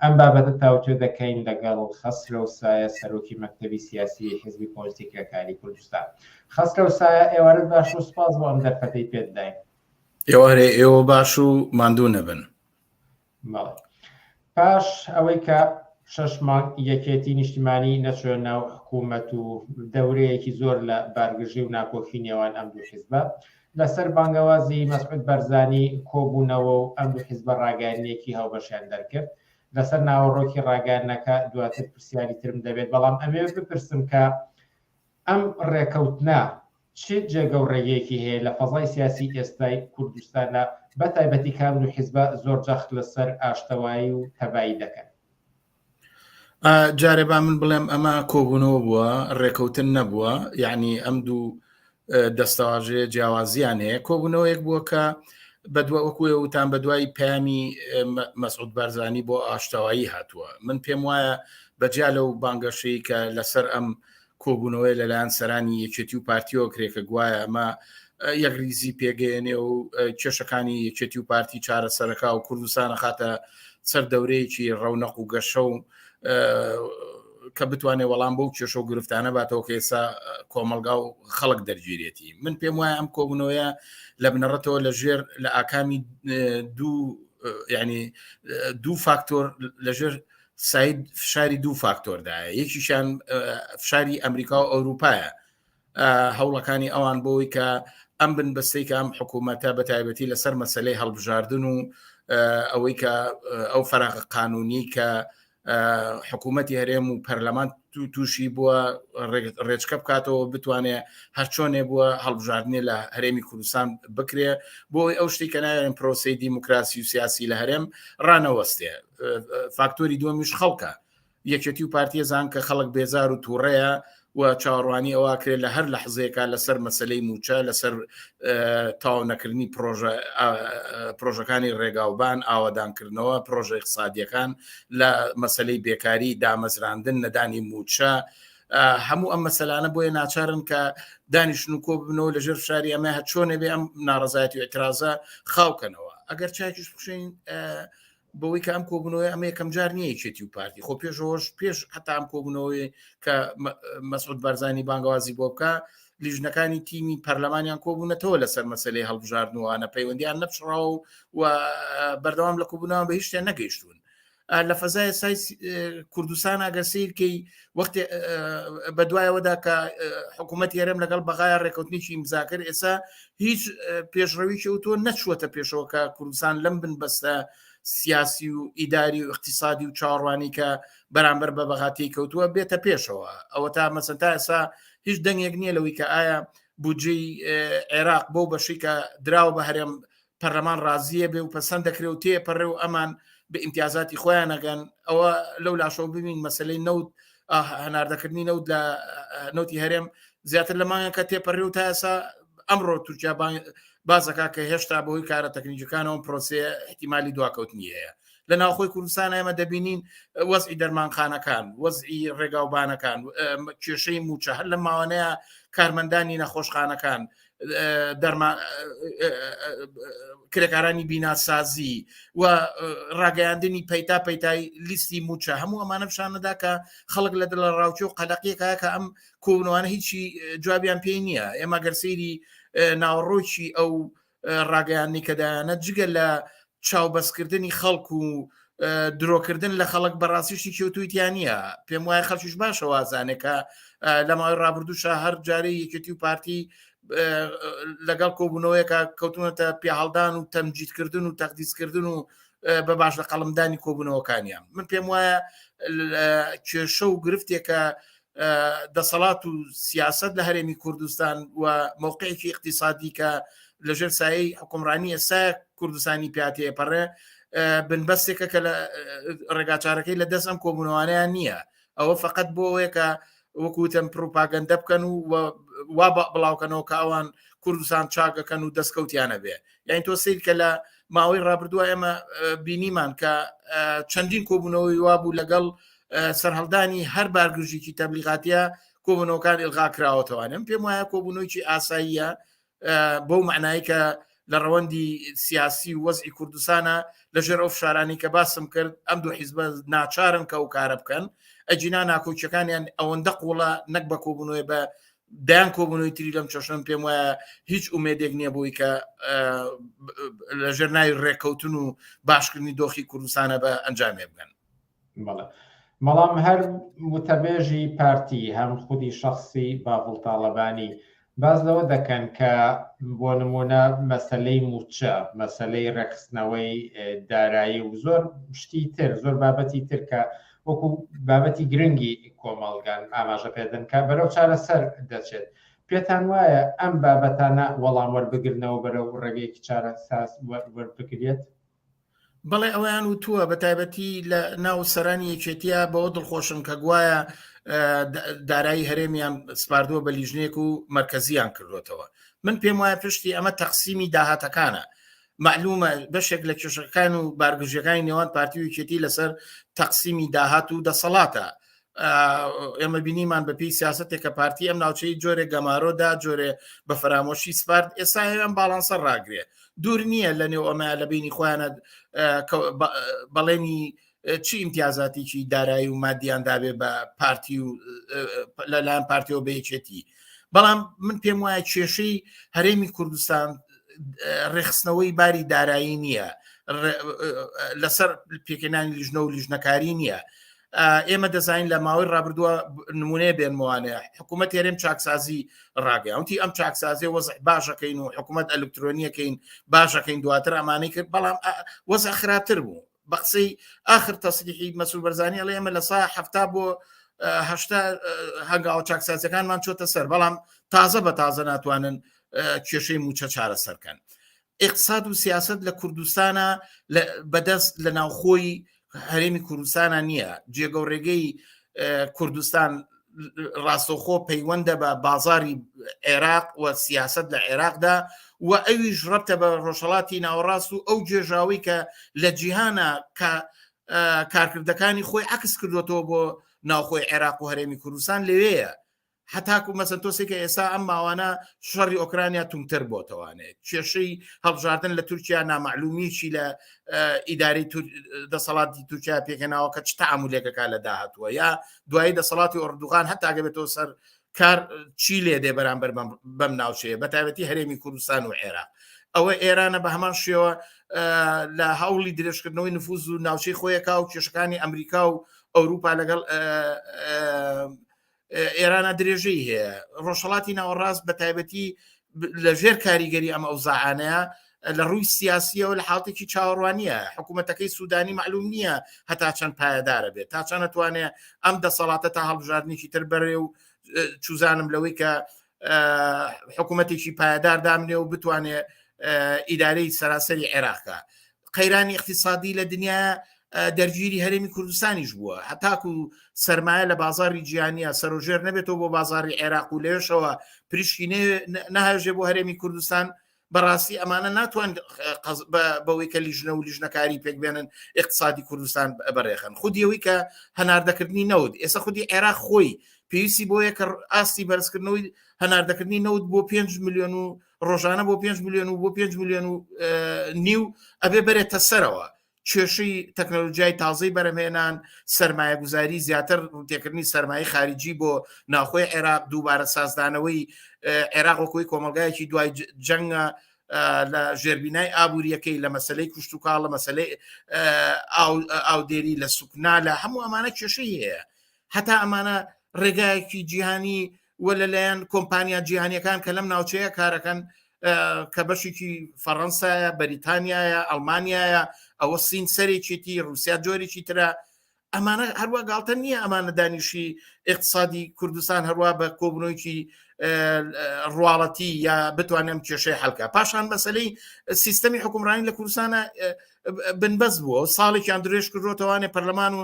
ئەم بابەتە تاوتوێ دەکەین لەگەڵ خەسرە سایە سەرۆکی مەکتەبی سیاسی حیزبی پۆلیسی کرێکاری کوردستان. خەسرە سایە، ئێوارە باش و سپاس بۆ ئەم دەرفەتەی پێداین. ئێوە باش و ماندوو نەبن. پاش ئەوەی کە 6 مانگ یەکێتی نیشتیمانی نەچوە ناو حکوومەت و دەورەیەکی زۆر لە بارگژی و ناکۆکی نێوان ئەم دوو حیزبە لەسەر بانگەوازی مەسعود بەرزانی کۆبوونەوە و ئەم دوو حیزبە ڕاگەیانیەکی هاوبەشیان دەرکرد. لەسەر ناوەڕۆکی ڕاگەیانەکە دواتر پرسیاری ترم دەبێت، بەڵام ئەمێ بپرسم کە ئەم ڕێکەوتنە چ جێگە و ڕێگەیەکی هەیە لە فەزای سیاسی ئێستای کوردستانە بە تایبەتی کام و حیزبە زۆر جەخت لەسەر ئاشتەوایی و تەبایی دەکەن؟ جارێ با من بڵێم ئەمە کۆبوونەوە بووە، ڕێکەوتن نەبووە، یعنی ئەم دوو دەستەواژەیە جیاوازیان هەیە. کۆبوونەوەیەک بووە کە وەکوێ وتان بە دوای پامی مەسعود بارزانی بۆ ئاشتەوایی هاتووە. من پێم وایە بەجیا لەو بانگەشەی کە لەسەر ئەم کۆبوونەوەی لەلایەن سەرانی یەکێتی و پارتیەوە کرێکە گوایە ئەمە یەک ریزی پێگەێنێ و کێشەکانی یەکێتی و پارتی چارەسەرەکە و کوردستانە خاتە سەر دەورەیەکی ڕەونەق و گەشە و کە بتوانێت وەڵام بەو کێشە و گرفتانە باتەوە کە ئێستا کۆمەلگا و خەڵک دەرگیرێتی. من پێم وایە ئەم کۆبوونەوەیە لە بنەڕەتەوە لەژێر لە ئاکامی دوو فاکتۆر لەژێر ساید فشاری دوو فاکتۆردایە. یەکیشان فشاری ئەمریکا و ئەوروپایە، هەوڵەکانی ئەوان بۆی کە ئەم بنبەستەی کە ئەم حکوومەتە بە تایبەتی لەسەر مەسەلەی هەڵبژاردن و ئەوەی کە ئەو فەراغ قانونی کە حکوومەتی هەرێم و پەرلەمان تووشی بووە ڕێچکە بکاتەوە بتوانێت هەرچۆنێ بووە هەڵبژاردنێ لە هەرێمی کوردستان بکرێ بۆی ئەو شتی کە ناوێن پرۆسەی دیموکراسی و سیاسی لە هەرێم ڕانەوەستێ. فاکتۆری دووەمیش خەڵکە، یەکێتی و پارتیە زان کە خەڵک بێزار و تووڕەیە و چاوەڕوانی ئەوە کرێت لە هەر لەحزەیەکە لەسەر مەسلەی موچە، لەسەر تاو نەکردنی پرۆژەکانی ڕێگاوبان، ئاوادانکردنەوە، پرۆژە اقتصادیەکان، لە مەسلەی بێکاری، دامەزراندن، نەدانی موچە، هەموو ئەم مەسەلانە بۆیە ناچارن کە دانیشتن و کۆ ببنەوە لەژێر فشاری ئەمە هەچۆنێ بێ ئەم ناڕەزایەتی و ئێترازە خاوکەنەوە. ئەگەر چاکیش بخشین بەوەی کە ئەم کۆبوونەوەی ئەمە یەکەم جار نییە یەکێتی و پارتی خۆ پێشەوەش پێش هەتا ئەم کۆبوونەوەی کە مەسعود بارزانی بانگوازی بۆ بکە لیژنەکانی تیمی پەرلەمانیان کۆبوونەتەوە لەسەر مەسەلەی هەڵبژاردنەوەوانە پەیوەندیان نەپشڕاوە و بەردەوام لە کۆبوونەوە بە هیچ شتێن نەگەیشتون. لە فەزای سای کوردستان ئەگەر سیرکەی وەختی بە دوایەوەدا کە حکوومەتی هەرێم لەگەڵ بەغایە ڕێکەوتنیی مزاکر ئێستا هیچ پێشڕەویی کەوتووە نەچووەتە پێشەوە کە کوردستان لەم بنبەستە سیاسی و ئیداری و اقتصادی و چاڕوانی کە بەرامبەر بە بەغاتی کەوتووە بێتە پێشەوە. ئەوە تا مەسەن تا ئێستا هیچ دەنگێک نییە لەوەی کە ئایا بودجەی عێراق بۆ بەشی کە دراوە بە هەرێم پەرلەمان ڕازیە بێ و پەسەند دەکرێت و تێپەڕێ و ئەمان بە ئیمتیازاتی خۆیان نەگەن. ئەوە لەو لاشەوە ببین مەسلەی نەوت هەناردەکردنی نەوت لە نەوتی هەرێم زیاتر لە مانگە کە تێپەڕێ و تا ئێستا ئەمڕۆ تورکیا بازەکە کە هێشتا بەهۆی کارە تەکنیکەکانەوە پرۆسەیە احتیمالی دواکەوتنی هەیە. لە ناوخۆی کوردستان ئێمە دەبینین وەزعی دەرمانخانەکان، وەزعی ڕێگاوبانەکان، کێشەی موچە، هەر لە ماوانەیە کارمەندانی نەخۆشخانەکان، کرێکارانی بیناسازی و ڕاگەیاندنی پەیتا پەیتای لیستی موچە، هەموو ئەمانە پیشانەدا کە خەڵک لە دڵە ڕاوچۆ و قەلەقیەکە کە ئەم کۆبوونەوانە هیچی جوابیان پێی نییە. ئێمە گەرسەیری ناوەڕۆکی ئەو ڕاگەیانی کەدایانە جگە لە چاوبەستکردنی خەڵک و درۆکردن لە خەڵک بەڕاستیشتی کەوتویتیان نییە. پێم وایە خەڵکیش باشە وازانێک کە لە ماوەی ڕابردووشە هەر جارەی یەکێتی و پارتی لەگەڵ کۆبوونەوەیەکە کەوتونەتە پێهەڵدان و تەمجیدکردن و تەقدیسکردن و بە باش لە قەڵمدانی کۆبوونەوەکانیان. من پێم وایە کێشە و گرفتێکە دەسەڵات و سیاست لە هەرێمی کوردستان و موقعێکی اقتصادی کە لەژێر سایەی حکومڕانی ئێستا کوردستانی پیاتێپەڕێ بنبەستێکە کە لە ڕێگاچارەکەی لە دەست ئەم کۆبوونەوانیان نییە. ئەوە فقط بۆ ئەوەیە کە وەکوتەم پروپاگەندە بکەن و وا بڵاوکەنەوە کە ئەوان کوردستان چاکەکەن و دەستکەوتیانە بێ. یعنی تۆ سیر کە لە ماوەی ڕابردووە ئێمە بینیمان کە چەندین کۆبوونەوەی وابوو لەگەڵ سەرهەڵدانی هەر بارگژێکی تەبلیغاتیە کۆبوونەوەکان ئیلغاکراوەتەوانم. پێم وایە کۆبوونەوەیکی ئاساییە بەو معنایی کە لە ڕەوەندی سیاسی و وەزعی کوردستانە لەژێر ئەو فشارانی کە باسم کرد ئەم دوو حیزبە ناچارن کە ئەو کارە بکەن. ئەجینا ناکۆچەکانیان ئەوەندە قوڵە نەک بە کۆبوونەوەی بە دایان کۆبوونەوەی تری لەم چەشم پێم وایە هیچ ئومێدێک نییە بۆی کە لەژێر ناوی ڕێککەوتن و باشکردنی دۆخی کوردستانە بە ئەنجامێ بگەن. بەڵام هەر متەبێژی پارتی هەم خودی شخصی باڵ تاالبانی باز لەوە دەکەن کە بۆ نمونە مەسلەی موچە، مەسلەی ڕێخستنەوەی دارایی و زۆر شتی تر، زۆر بابەتی تر کە وەکو بابەتی گرنگی کۆمەڵگان ئاماژە پێدەن کە بەرەو چارەسەر دەچێت. پێتان وایە ئەم بابەتانە وەڵام وەربگرنەوە بەرەو ڕێگەیەکی چارەساز وەربگرێت؟ بەڵێ ئەویان وتووە بە تایبەتی لە ناو سەرانی یەکێتیە بەوە دڵخۆشم کە گوایە دارایی هەرێمیان سپاردووە بە لیژنێک و مرکزیان کردوتەوە. من پێم وایە پشتی ئەمە تەقسیمی داهاتەکانە. معلومە بەشێک لە کێشەکان و بارگژەکانی نێوان پارتی و یەکێتی لەسەر تەقسیمی داهات و دەسەڵاتە. ئێمە بینیمان بە پێی سیاسەتێک کە پارتی ئەم ناوچەی جۆرێک گەمارۆدا جۆرێ بە فەرامۆشی سپارت ئێستا ئەم باڵانسەر ڕاگرێ دوور نییە لە نێو ئەمە لە بینی خۆیانە بەڵێنی چی ئیمتیازاتێکی دارایی و مادیان دابێ بە پارتی و لەلایەن پارتیەوە بە یەکێتی. بەڵام من پێم وایە کێشەی هەرێمی کوردستان ڕێخستنەوەی باری دارایی نییە، لەسەر پێکەنانی لیژنە و لیژنەکاری نییە. ئێمە دەزانین لە ماوەی ڕابردووە نمونەیە بێنموانەیە حکوومەت هێرێم چاکسازی ڕاگەیانتی ئەم چاکسازی وەزع باشەکەین و حکوومەت ئەلکترۆنیەکەین باشەکەین دواتر ئەمانەی کرد بەڵام وەزع خراپتر بوو. بە قسەی ئاخر تەسریحی مەسوول بەرزانی ئەڵێ ئێمە لە سا 70 بۆ 80 هەنگاوە چاکسازیەکانمان چۆتە سەر، بەڵام تازە بە تازە ناتوانن کێشەی موچە چارەسەرکەن. اقتصاد و سیاست لە کوردستانە بەدەست لە ناوخۆی هەرێمی کوردستانە نییە. جێگە و ڕێگەی کوردستان ڕاستەوخۆ پەیوەندە بە بازاری عێراق و سیاست لە عێراقدا و ئەویش ڕەبتە بە ڕۆژهەڵاتی ناوەڕاست و ئەو جێژاوی کە لە جیهانە کارکردەکانی خۆی عکس کردوەوە بۆ ناوخۆی عێراق و هەرێمی کوردستان لەوەیە. هەتاکو مەسەن تۆسێکە ئێستا ئەم ماوانە شەڕی ئۆکرانیا تونتر بۆتەوانێت، کێشەی هەڵبژاردن لە تورکیا نامەعلومیکی لە ئیداری دەسەڵاتی تورکیا پێکەناوە کە چ تەعامولێکەکە لە داهاتووە یا دوایی دەسەڵاتی ئۆردوغان هەتاگە بێتەوە سەر کار چی لێ دێ بەرامبەر بەم ناوچەیە بە تایبەتی هەرێمی کوردستان و عێراق. ئەوە ئێرانە بە هەمان شێوە لە هەوڵی درێژکردنەوەی نفوز و ناوچەی خۆیەکا و کێشەکانی ئەمریکا و ئەوروپا لەگەڵ ئێرانە درێژەی هەیە. ڕۆژهەڵاتی ناوەڕاست بە تایبەتی لەژێر کاریگەری ئەم ئەوزاعانەیە لە ڕووی سیاسیەوە لە حاڵتێکی چاوەڕوانیە. حکوومەتەکەی سوودانی معلوم نییە هەتا چەند پایەدارە بێت، تا چەند نەتوانێت ئەم دەسەڵاتە تا هەڵبژاردنێکی تر بەرێ و چوزانم لەوەی کە حکوومەتێکی پایەدار دامنێ و بتوانێت ئیدارەی سەراسەری عێراقە. قەیرانی اقتصادی لە دنیا دەرگیری هەرێمی کوردستانیش بووە، هەتاکو سەرمایە لە بازاری جیهانیە سەرۆژێر نەبێتەوە بۆ بازاری عێراق و لێشەوە پریشکی نەهێژێ بۆ هەرێمی کوردستان. بەڕاستی ئەمانە ناتوان بەوەی کە لیژنە و لیژنەکاری پێک بێنن اقتصادی کوردستان بەڕێخن. خودیەوەی کە هەناردەکردنی نەوت ئێستا خودی عێراق خۆی پێویستی بۆ یەکە ئاستی بەرزکردنەوەی هەناردەکردنی نەوت بۆ 5 میلیۆن و ڕۆژانە بۆ 5 میلیۆن و بۆ 5 میلیۆن و نیو ئەبێ بەرێتە سەرەوە. کێشەی تەکنۆلۆژیای تازەی بەرەمهێنان، سەرمایە گوزاری زیاتر ڕوتێکردنی سەرمایە خارجی بۆ ناوخۆی عێراق، دووبارە سازدانەوەی عێراق وەکوی کۆمەلگایەکی دوای جەنگە لە ژێربینای ئابوووریەکەی لە مەسلەی کوشت و کاڵ لە مەسلەی ئاودێری لە سوکنا لە هەموو ئەمانە کێشەی هەیە. هەتا ئەمانە ڕێگایەکی جیهانی وە لەلایەن کۆمپانیا جیهانیەکان کە لەم ناوچەیە کارەکەن کە بەشێکی فەڕەنسایە، بەریتانیایە، ئەڵمانیایە، ئەوە سین سەرێکیتی، رووسیا جۆرێکی ترە. ئەمانە هەروە گاڵتە نییە ئەمانە دانیشی اقتصادی کوردستان هەروە بە کۆبنەوەیکی ڕواڵەتی یا بتوانم کێشەی حەڵکە. پاشان مەسەلەی سیستەمی حکومڕانی لە کوردستانە بنبەست بووە، ساڵێکیان درێژ کردوتەوانێ پەرلەمان و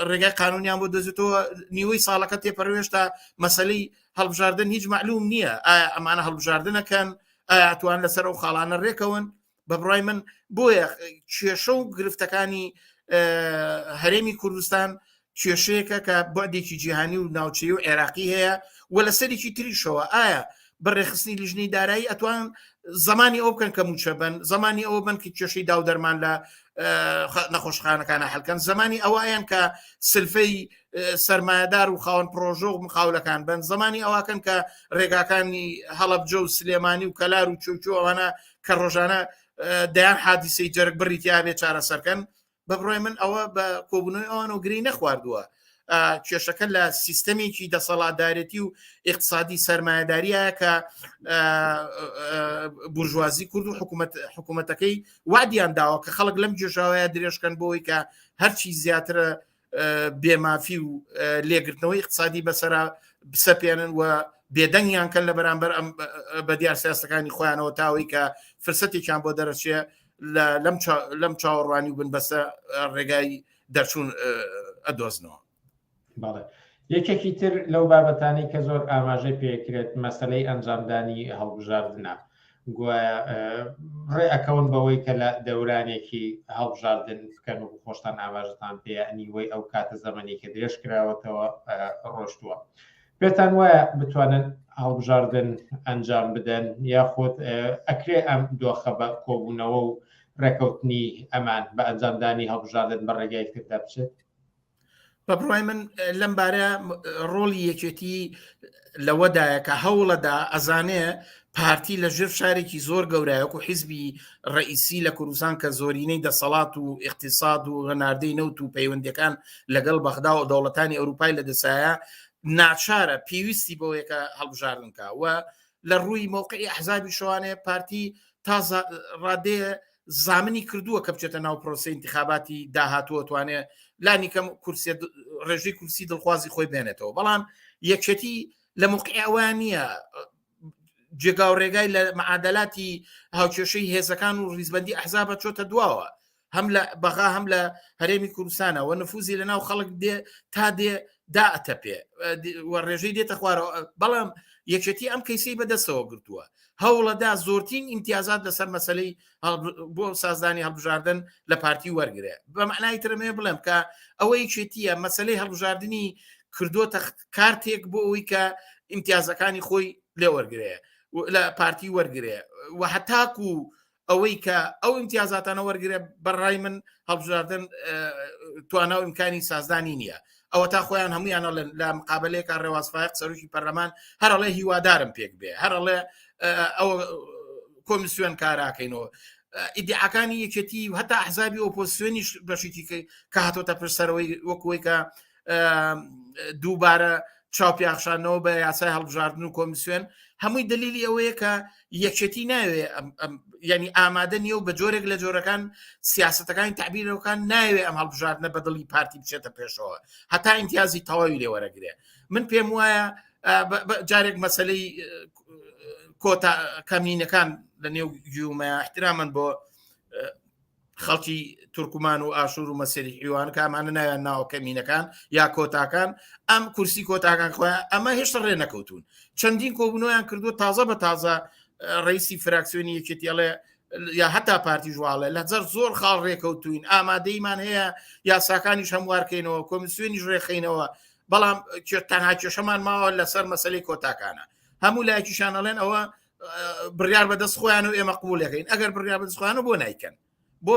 ڕێگای قانونیان بۆ دەزێتەوە نیوەی ساڵەکە تێپەروێشتا مەسەلەی هەڵبژاردن هیچ معلوم نییە. ئایا ئەمانە هەڵبژاردنەکەن، ئایا ئەتوان لەسەر ئەو خاڵانە ڕێکەون؟ بە بڕای من بۆیە کێشە و گرفتەکانی هەرێمی کوردستان کێشەیەکە کە بۆدێکی جیهانی و ناوچەی و عێراقی هەیە و لە سەرێکی تریشەوە ئایا بەڕێخستنی لیژنەی دارایی ئەتوان زمانی ئەو بکەن کە موچە بن، زمانی ئەوە بن کە کێشەی داو دەرمان لە نەخۆشخانەکانە حەلکەن، زمانی ئەوەیان کە سلفەی سەرمایەدار و خاوەن پرۆژۆ و مخاولەکان بن، زمانی ئەوەکەن کە ڕێگاکانی هەڵەبجە و سلێمانی و کەلار و چۆچۆ ئەوانە کە ڕۆژانە دەیان حادیسەی جەرگ بڕیتیا بێ چارەسەرکەن. بە بڕای من ئەوە بە کۆبوونەوەی ئەوان و گرەی نەخواردووە. کێشەکە لە سیستەمێکی دەسەڵاتدارەتی و اقتصادی سەرمایەداریە کە بورژوازی کورد و حکوومەتەکەی وعدیان داوە کە خەڵک لەم جێژاوەیە درێژکەن بۆی کە هەرچی زیاترە بێمافی و لێگرتنەوەی اقتصادی بەسەرا بسەپێنن و بێدەنگیان کەن لە بەرامبەر ئەم بە دیار سیاسەکانی خۆیانەوە تاوەی کە فرسەتێکیان بۆ دەرەچێ لەم چاوەڕوانی و بن بەسە ڕێگای دەرچوون ئەدۆزنەوە. بەڵێ یەکێکی تر لەو بابەتانی کە زۆر ئاماژەی پێکرێت مەسەلەی ئەنجامدانی هەڵبژاردنە گوایە ڕێ ئەکەون بەوەی کە لە دەورانێکی هەڵبژاردن بکەن و خۆشتان ئاماژتان پێنیوەی ئەو کاتە زەمەنی کە درێژ کراوەتەوە ڕۆشتووە. پێتان وایە بتوانن هەڵبژاردن ئەنجام بدەن یاخۆت ئەکرێ ئەم دۆخە بە کۆبوونەوە و ڕێکەوتنی ئەمان بە ئەنجامدانی هەڵبژاردن بە ڕێگای تردا بچێت؟ بە بڕای من لەم بارە ڕۆڵی یەکێتی لەوەدایە کە هەوڵەدا ئەزانێ پارتی لە ژێر شارێکی زۆر گەورایەک و حیزبی ڕئیسی لە کوردستان کە زۆرینەی دەسەڵات و اقتصاد و هەناردەی نەوت و پەیوەندەکان لەگەڵ بەغدا و دەوڵەتانی ئەوروپای لەدەسایە ناچارە پێویستی بەوەیەکە هەڵبژاردنکە و لە ڕووی موقعی ئەحزابی شەوانێ پارتی تا ڕادەیە زامنی کردووە کە بچێتە ناو پرۆسەی انتخاباتی داهاتووە توانێ لانی کەم ڕێژەی کورسی دڵخوازی خۆی بێنێتەوە. بەڵام یەکێتی لە موقعی ئەوان نییە جێگا و ڕێگای لە معادلاتی هاوکێشەی هێزەکان و ڕیزبەندی ئەحزابە چۆتە دواوە هەم لە بەغا هەم لە هەرێمی کوردستانە و نفوزی لە ناو خەڵک دێ تا دێ دائەتە پێ و ڕێژەی دێتە خوارەوە. بەڵام یەکێتی ئەم کەیسەی بەدەستەوە گرتووە هەوڵەدا زۆرترین ئیمتیازات لەسەر مەسەلەی بۆ سازدانی هەڵبژاردن لە پارتی وەرگرێ. بە معنای ترمێ بڵێم کە ئەوەی چێتیە مەسەلەی هەڵبژاردننی کردوتە کارتێک بۆ ئەوەی کە ئیمتیازەکانی خۆی لێ وەرگرێ لە پارتی وەرگرێ و هەتاکو ئەوەی کە ئەو ئیمتیازاتانە وەرگرێ بەڕای من هەڵبژاردن توانە و ئیمکانی سازدانی نییە. ئەوە تا خۆیان هەمویانە لە مقابلەیەکە ڕێوازفایق سەرۆکی پەرلەمان هەرڵێ هیوادارم پێک بێ هەرڵێ ئەوە کۆمیسیۆن کاراکەینەوە ئیدعاکانی یەکێتی و هەتا ئەحزابی ئۆپۆزیسیۆنیش بەشێکی کە هاتۆتە پرسەرەوەی وەکوەوەی کە دووبارە چاوپیاخشانەوە بە یاسای هەڵبژاردن و کۆمیسیۆن هەمووی دلیلی ئەوەیە کە یەکێتی ناوێ ینی ئامادە نیە و بە جۆرێک لە جۆرەکان سیاسەتەکانی تعبیرەوەکان ناوێ ئەم هەڵبژاردنە بە دڵی پارتی بچێتە پێشەوە هەتا ئیمتیازی تەواوی لێ وەرەگرێ. من پێم وایە جارێک مەسەلەی کۆتا کەمینەکان لە نێو گوێمە احترامن بۆ خەڵکی تورکمان و ئاشور و مەسەری حیوان کامانە ناویان ناوە کەمینەکان یا کۆتاکان ئەم کورسی کۆتاکان خۆیان ئەمە هێشتا ڕێ نەکەوتون چەندین کۆبوونەوەیان کردو تازە بە تازە ڕئیسی فراکسیۆنی یەکێتیڵێ یا هەتا پارتی ژواڵێ لە جەر زۆر خاڵ ڕێکەوتوین ئامادەیمان هەیە یاساکانیش هەموارکەینەوە کۆمیسیۆنیش ڕێخینەوە بەڵام تەنها کێشەمان ماوە لەسەر مەسەلەی کۆتاکانە هەموو لایەکیشانەڵێن ئەوە بڕیار بەدەست خۆیان و ئێمە قبولەکەین ئەگەر بڕیار بەدەست خۆیانە بۆ نایکەن بۆ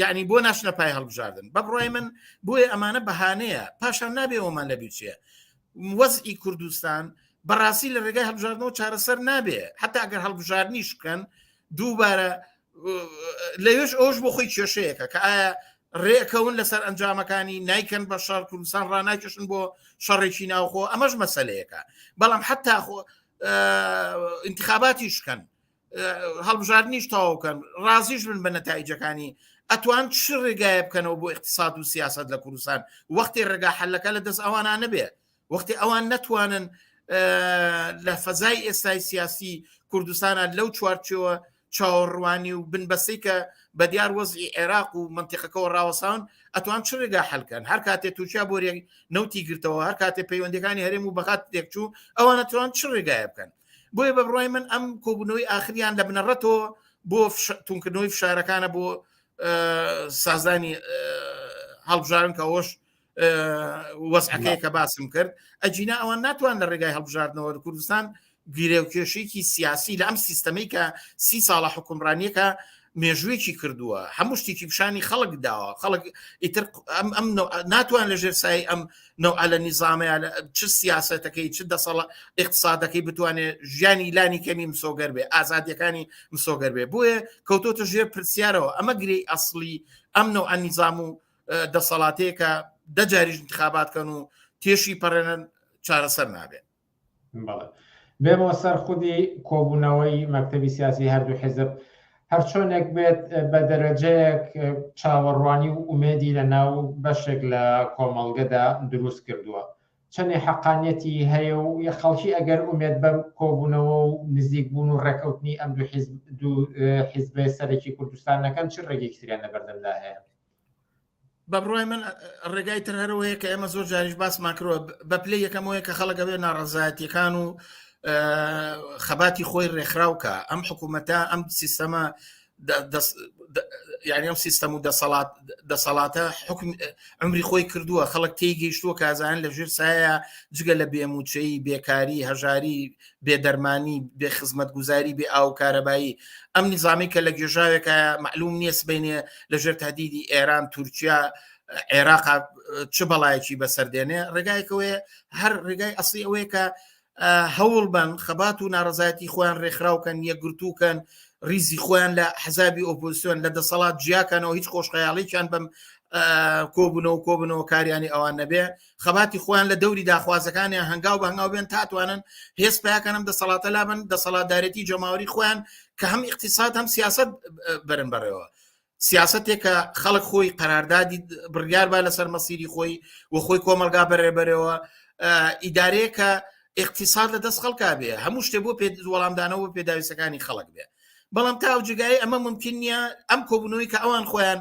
یعنی بۆ ناشنە پای هەڵبژاردن بە بڕای من بۆیە ئەمانە بەهانەیە پاشان نابێەوەمان لەبیر چیە وەزئی کوردستان بەڕاستی لە ڕێگای هەڵبژاردنەوە چارەسەر نابێ حتا ئەگەر هەڵبژاردنیش بکەن دووبارە لەوێش ئەوش بۆ خۆی کێشەیەکە کە ئایا ڕێکەون لەسەر ئەنجامەکانی نایکەن بە شار کوردستان ڕناکێشن بۆ شەڕێکی ناوخۆ ئەمەش مەسەلەیەکە بەڵام حتا انتخاباتیشکەن هەڵبژاردنیش تاوکەن ڕازیش بن بە نەتایجەکانی ئەتوان چ ڕێگایە بکەنەوە بۆ اقتصاد و سیاست لە کوردستان وەختی ڕێگا حەلەکە لە دەست ئەوانە نەبێ وەختی ئەوان نەتوانن لە فەزای ئێستای سیاسی کوردستانە لەو چوارچەوە چاوەڕوانی و بنبەسەی کە بە دیار وەزئی عێراق و منتیقەکەەوە ڕاوەساون ئەتوان چ ڕێگا حەلکەن هەر کاتێ تووشیا بۆ نەوتی گرتەوە هەر کاتێ پەیوەندەکانی هەرێم و بەخات تێکچوو ئەوانە توان چ ڕێگایە بکەن بۆیە بە بڕای من ئەم کۆبوونەوەی ئاخریان لە بنەڕەتەوە بۆ تونکردنەوەی فشارەکانە بۆ سازانی هەڵبژاردن کە ئەوش وەزعەکەی کە باسم کرد ئەجینا ئەوان ناتوان لە ڕێگای هەڵبژاردنەوە لە کوردستان گیرێوکێشێکی سیاسی لە ئەم سیستەمەی کە 30 ساڵە حکومڕانیەکە مێژوویەکی کردووە هەموو شتێکی پیشانی خەڵک داوە خەڵک ئیتر ئەم ناتوان لە ژێرسایی ئەم نەوع لە نیزامەیە چ سیاسەتەکەی چ دەسەڵ اقتصادەکەی بتوانێت ژیانی لانی کەمی مسۆگەر بێ ئازادیەکانی مسۆگەر بێ بۆیە کەوتۆتە ژێر پرسیارەوە ئەمە گرەی ئەسڵی ئەم نەوع نیزام و دەسەڵاتەیە کە دەجاریش انتخاباتکەن و تێشی پەڕێنن چارەسەر نابێت. بێمەوە سەر خودی کۆبوونەوەی مەکتەبی سیاسی هەردوو حیزب هەرچۆنێک بێت بە دەرەجەیەک چاوەڕوانی و ئومێدی لە ناو بەشێک لە کۆمەڵگەدا دروست کردووە. چەندێ حەقانیەتی هەیە و یە خەڵکی ئەگەر ئومێد بەم کۆبوونەوە و نزیک بوون و ڕێکەوتنی ئەم دوو حیزبە سەرەکی کوردستانەکەن چ ڕێگەیەکی تریان لە بەردەمدا هەیە؟ بە بڕای من ڕێگای تر هەرەوەیە کە ئێمە زۆر جاریش باسمان کردووە بە پلەی یەکەمەوەیە کە خەڵک ئەبێ ناڕەزایەتیەکان و خەباتی خۆی ڕێکخراوکە. ئەم حکوومەتە ئەم سیستەمە یعنی ئەم سیستەم و دەسەڵاتە حکم عمری خۆی کردووە، خەڵک تێیگەیشتووە کازان لە ژێر سایە جگە لە بێموچەی، بێکاری، هەژاری، بێدەرمانی، بێ خزمەتگوزاری، بێ ئاو کارەبایی. ئەم نیزامی کە لە گێژاوێکە معلوم نییە سبەینێ لە ژێر تهدیدی ئێران، تورکیا، عێراق چ بەڵایەکی بەسەردێنێ. ڕێگایەکەوەیە هەر ڕێگای ئەسڵی ئەوەیە کە هەوڵ بن خەبات و ناڕەزایەتی خۆیان ڕێکخراوکەن، یەکگرتووکەن، ریزی خۆیان لە حەزابی ئۆپۆزیسیۆن لە دەسەڵات جیاکەنەوە، هیچ خۆشخەیاڵییان بەم کۆبوونەوە کاریانی ئەوان نەبێ. خەباتی خۆیان لە دەوری داخوازەکانیان هەنگاو بە هەنگاو بێن تاتوانن هێز پیاکەنم دەسەڵاتە لابن دەسەڵاتدارەتی جەماوەری خۆیان کە هەم اقتصاد هەم سیاست بەرن بەڕێوە. سیاستێک کە خەڵک خۆی قەراردادی بڕیار با لەسەر مەسیری خۆی و خۆی کۆمەلگا بەڕێبەرەوە، ئیدارەیە کە اقتصاد لە دەست خەڵکا بێ، هەموو شتێ بۆ وەڵامدانەوە پێداویستەکانی خەڵک بێ. بەڵام تا ئەوجگای ئەمە ممکن نییە ئەم کۆبوونەوەی کە ئەوان خۆیان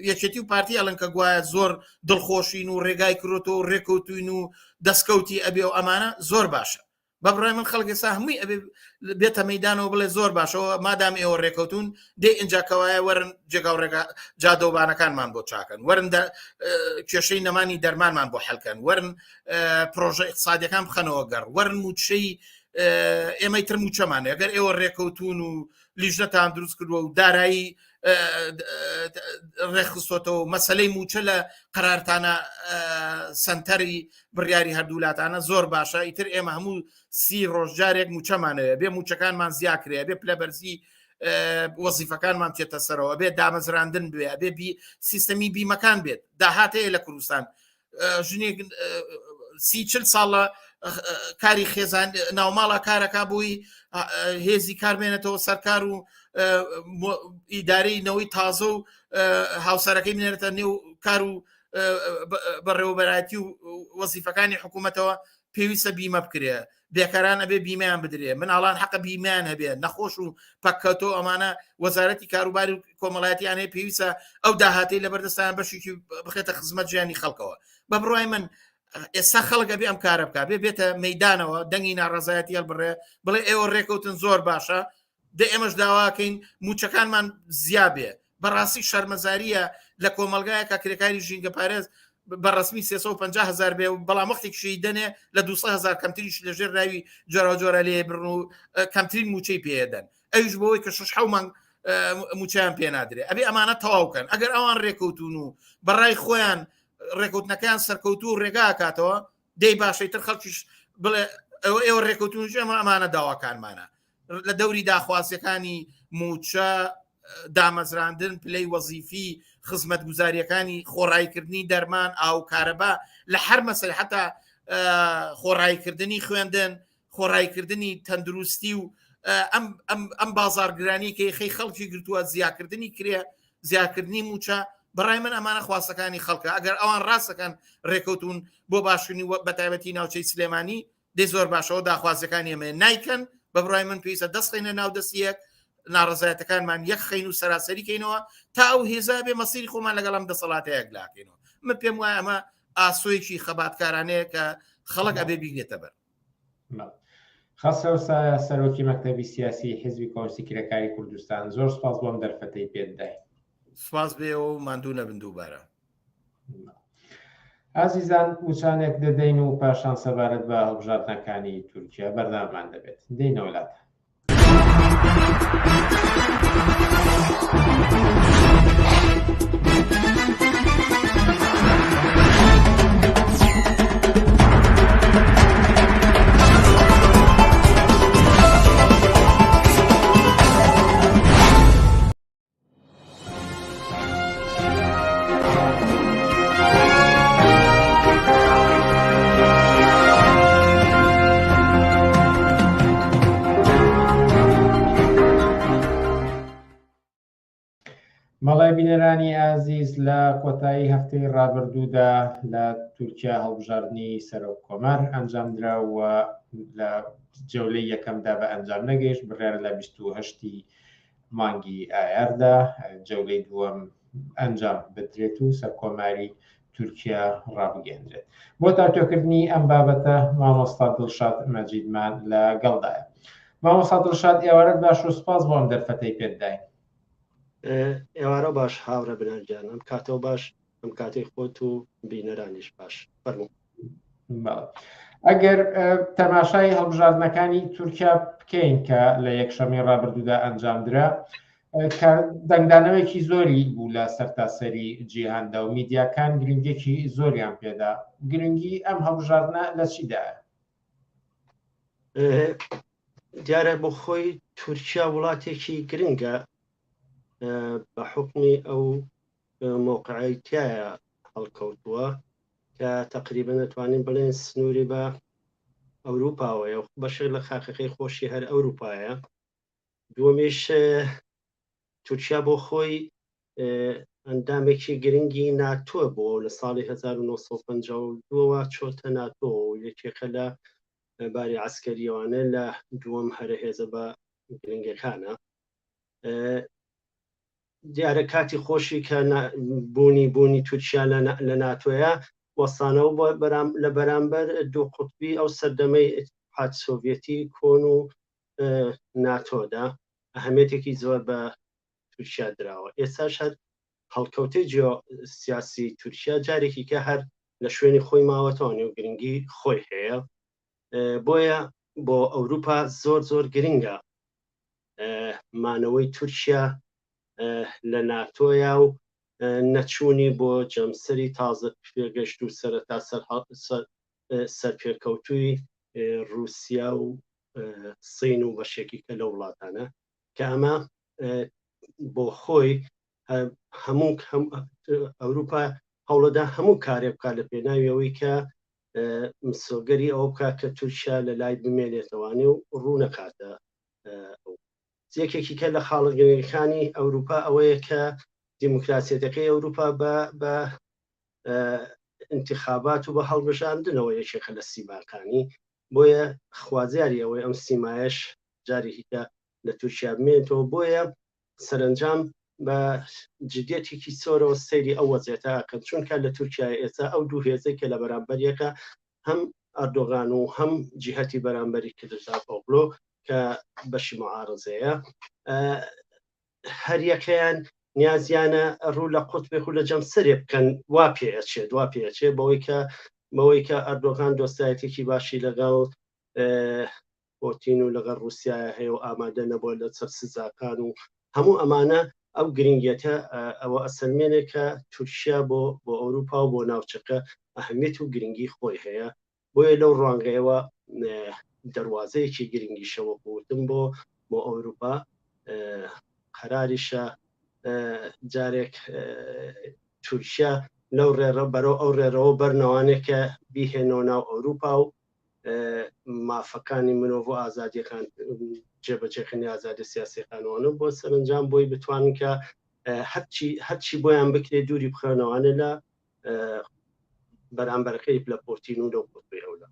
یەکێتی و پارتی ئەڵەن کە گوایە زۆر دڵخۆشین و ڕێگای کردۆ و ڕێکەوتوین و دەستکەوتی ئەبێ و ئەمانە زۆر باشە. بە بڕای من خەڵک ئێستا هەمووی ئەبێ بێتە مەیدانەوە بڵێ زۆر باشەوە مادام ئێوە ڕێکەوتون دێ ئینجاکەوایە وەرن جێگا و ڕێگا جادۆبانەکانمان بۆ چاکەن، وەرن کێشەی نەمانی دەرمانمان بۆ حەلکەن، وەرن پرۆژە اقتصادیەکان بخەنەوە گەڕ، وەرن موچەی ئێمەی تر موچەمانە. ئەگەر ئێوە ڕێکەوتون و لیژنەتان دروست کردووە و دارایی ڕێخستۆتەوە مەسەلەی موچە لە قەرارتانە سنتەری بڕیاری هەردوولاتانە زۆر باشە. ئیتر ئێمە هەموو 30 ڕۆژجارێک موچەمانەوە بێ موچەکانمان زیاکرێ، بێ پلەبەرزی وەزیفەکانمان تێتە سەرەوە، بێ دامەزراندن بێ، بێ سیستەمی بیمەکان بێت. داهاتەیە لە کوردستان ژنێک 30-40 ساڵە کاری خێزان ناوماڵە کارەکە بووی هێزی کارمێنێتەوە سەرکار و ئیدارەی نەوەی تازە و هاوسەرەکەی بنێرێتە نێو کار و بەڕێوەبەرایەتی و وەزیفەکانی حکوومەتەوە پێویستە بیمە بکرێ، بێکاران ئەبێ بیمەیان بدرێ، مناڵان حەقە بیمەیان هەبێ، نەخۆش و پەککەوتۆ ئەمانە وەزارەتی کاروباری و کۆمەڵایەتیان هەیە پێویستە ئەو داهاتەی لە بەردەستان بەشێکی بخێتە خزمەت ژیانی خەڵکەوە. بە بڕای من ئێستا خەڵک ئەبێ ئەم کارە بکە، بێتە مەیدانەوە دەنگی ناڕەزایەتی هەڵبڕێ بڵێ ئێوە ڕێکەوتن زۆر باشە، دە ئێمەش داواکەین موچەکانمان زیابێ. بەڕاستی شەرمەزاریە لە کۆمەلگایە کە کرێکاری ژینگە پارێز بەڕسمی 350,000 بێ و بەڵام وەختێکشی دەنێ لە 200,000 کەمتریش لە ژێر راوی جۆرە لێ بڕن و کەمترین موچەی پێدەن. ئەویش بەوەی کە 6 مانگ موچیان پێ نادرێ. ئەبێ ئەمانە تەواوکەن. ئەگەر ئەوان ڕێکەوتون و بەڕای خۆیان ڕێکەوتنەکان سەرکەوتو و ڕێگاکاتەوە دەی باشەیتر خەڵکیش بڵێ ئێوە ڕێکەوتونش ئەمانە داواکانمانە لە دەوری داخوازیەکانی موچە، دامەزراندن، پلەی وەزیفی، خزمەت گوزاریەکانی خۆڕایکردنی دەرمان، ئاو کارەبا، لە هەر مەسەلە حتا خۆڕایکردنی خوێندن، خۆڕایکردنی تەندروستی و ئەم بازارگرانی کە خەی خەڵکی گرتووە زیاکردنی کرێ، زیاکردنی موچە. بەڕای من ئەمانە خواستەکانی خەڵکە. ئەگەر ئەوان ڕاستەکەن ڕێکەوتون بۆ باشکردنی بەتایبەتی ناوچەی سلێمانی دەی زۆر باشەوە داخوازەکانی ئەمە نایکەن. بە بڕای من پێویستە دەستخینە ناو دەستیەک، ناڕەزایەتەکانمان یەک خەین و سەراسەریکەینەوە تا ئەو هێزا بێ مەسیری خۆمان لەگەڵام دەسەڵاتەیەک لاکەینەوە. من پێم وایە ئەمە ئاسۆیەکی خەباتکارانەیە کە خەڵک ئەبێ بیگرێتە بەر. خەسەوسایە سەرۆکی مەکتەبی سیاسی حیزبی کۆمستی کرێکاری کوردستان، زۆر سپاس بۆم دەرفەتەی پێدای. سپاس بێ و ماندوو نەبن دووبارە. ئازیزان وچانێک دەدەین و پاشان سەبارەت بە هەڵبژاردنەکانی تورکیا بەردەوامان دەبێت. دەینە وڵاتە. بەڵای بینەرانی ئازیز لە کۆتایی هەفتەی ڕابردوودا لە تورکیا هەڵبژاردننی سەرۆک کۆمەر ئەنجام درراوە لە جەولەی یەکەمدا بە ئەنجام نەگەیشت بڕیارە لە 28 مانگی ئایاردا جەولەی دووەم ئەنجام بدرێت و سەرکۆماری تورکیا ڕابگەندرێت. بۆ تاوتۆکردنی ئەم بابەتە مامۆستا دڵشاد مەجیدمان لە گەڵدایە. مامۆستا دڵشاد ئێوارەت باش و سوپاس بۆ ئەم دەرفەتەی پێداین. ئێوارە باش هاورە بنەرجان ئەم کاتەوە باش ئەم کاتەی خۆت و بینەرانیش باش فەرموو. ئەگەر تەماشای هەڵبژاردنەکانی تورکیا بکەین کە لە یەکشەمەی ڕابردوودا ئەنجامدرا دەنگدانەوەیەکی زۆری بوو لە سەرتاسەری جیهاندا و میدیاکان گرنگێکی زۆریان پێدا. گرنگی ئەم هەڵبژاردنە لە چیدایە؟ دیارە بۆ خۆی تورکیا وڵاتێکی گرنگە بە حکمی ئەو مۆقعیتایە هەڵکەوتووە کە تقریبا دەتوانین بڵێن سنووری بە ئەوروپاوەیە بەشێک لە خاقەکەی خۆشی هەر ئەوروپایە. دووەمیش تورکیا بۆ خۆی ئەندامێکی گرنگی ناتۆ بۆ لە ساڵی 1952ەوە چۆتە ناتۆ و یەکێکە لە باری عسکەریەوانە لە دووەم هەرە هێزە بە گرنگەکانە. دیارە کاتی خۆشی کە بوونی تورکیا لە ناتۆیە وەستانەوە لە بەرامبەر دوو قوتبی ئەو سەردەمەی ئیتحاد سۆڤیەتی کۆن و ناتۆدا ئەهەمیەتێکی زۆر بە تورکیا دراوە. ئێستاش هەر هەڵکەوتەی جیۆسیاسی تورکیا جارێکی کە هەر لە شوێنی خۆی ماوەتەوە و گرنگی خۆی هەیە. بۆیە بۆ ئەوروپا زۆر گرنگە مانەوەی تورکیا لە ناتۆیا و نەچوونی بۆ جەمسەری تازە پێگەشت و سەرەتا سەرپێکەوتووی رووسیا و سین و بەشێکی کە لە وڵاتانە کە ئەمە بۆ خۆی هەموو ئەوروپا هەوڵەدا هەموو کارێک بکات لە پێناویەوەی کە مسۆگەری ئەوە بکات کە تورکیا لە لای بمێنێتەوانێ و ڕوو نەکاتە. یەکێکی کە لە خاڵگەرەکانی ئەوروپا ئەوەیە کە دیموکراسیەتەکەی ئەوروپا بە انتخابات و بە هەڵبژاردنەوە یەکێکە لە سیماکانی. بۆیە خوازیاری ئەوەی ئەم سیمایش جارێکی کە لە تورکیا بمێنێتەوە. بۆیە سەرنجام بە جدیەتێکی زۆرەوە سەیری ئەو وەزیێتە ئەکەن چونکە لە تورکیا ئێستا ئەو دوو هێزەی کە لە بەرامبەریەکە هەم ئەردۆغان و هەم جیهەتی بەرامبەری کردژاپۆغلۆ کە بەشی معارزەیە هەر یەکەیان نیازیانە ڕوو لە قوتبێک و لە جەمسەرێ بکەن وا پێچێت بەوەی کە ئەردۆغان دۆستایەتێکی باشی لەگەڵ پۆتین و لەگەڵ رووسایە هەیە و ئامادە نەبووە لە سەر سزاکان و هەموو ئەمانە ئەو گرنگیەتە ئەوە ئەسەلمێنێک کە تورکیا بۆ ئەوروپا و بۆ ناوچەکە ئەهەمیەت و گرنگی خۆی هەیە. بۆیە لەو ڕوانگەیەوە دەواازەیەکی گرنگیشەوە بوتم بۆ ئەوروپا قەراریشە جارێک تورکیا لەو ڕێڕە بەرەو ئەو ڕێرەوە بەرنەوانێک کە بیهێنەوە ناو ئەوروپا و مافەکانی مرۆڤ و ئازادیەکان جێبەجێکردنی ئازادی سیاسیەکانەوە بۆ سەرنجام بۆی بتوانن کە هەرچی بۆیان بکرێت دووری بخێنەوانە لە بەرامبەرەکەی لە پۆرتین و لەو قوتبی ئەولا.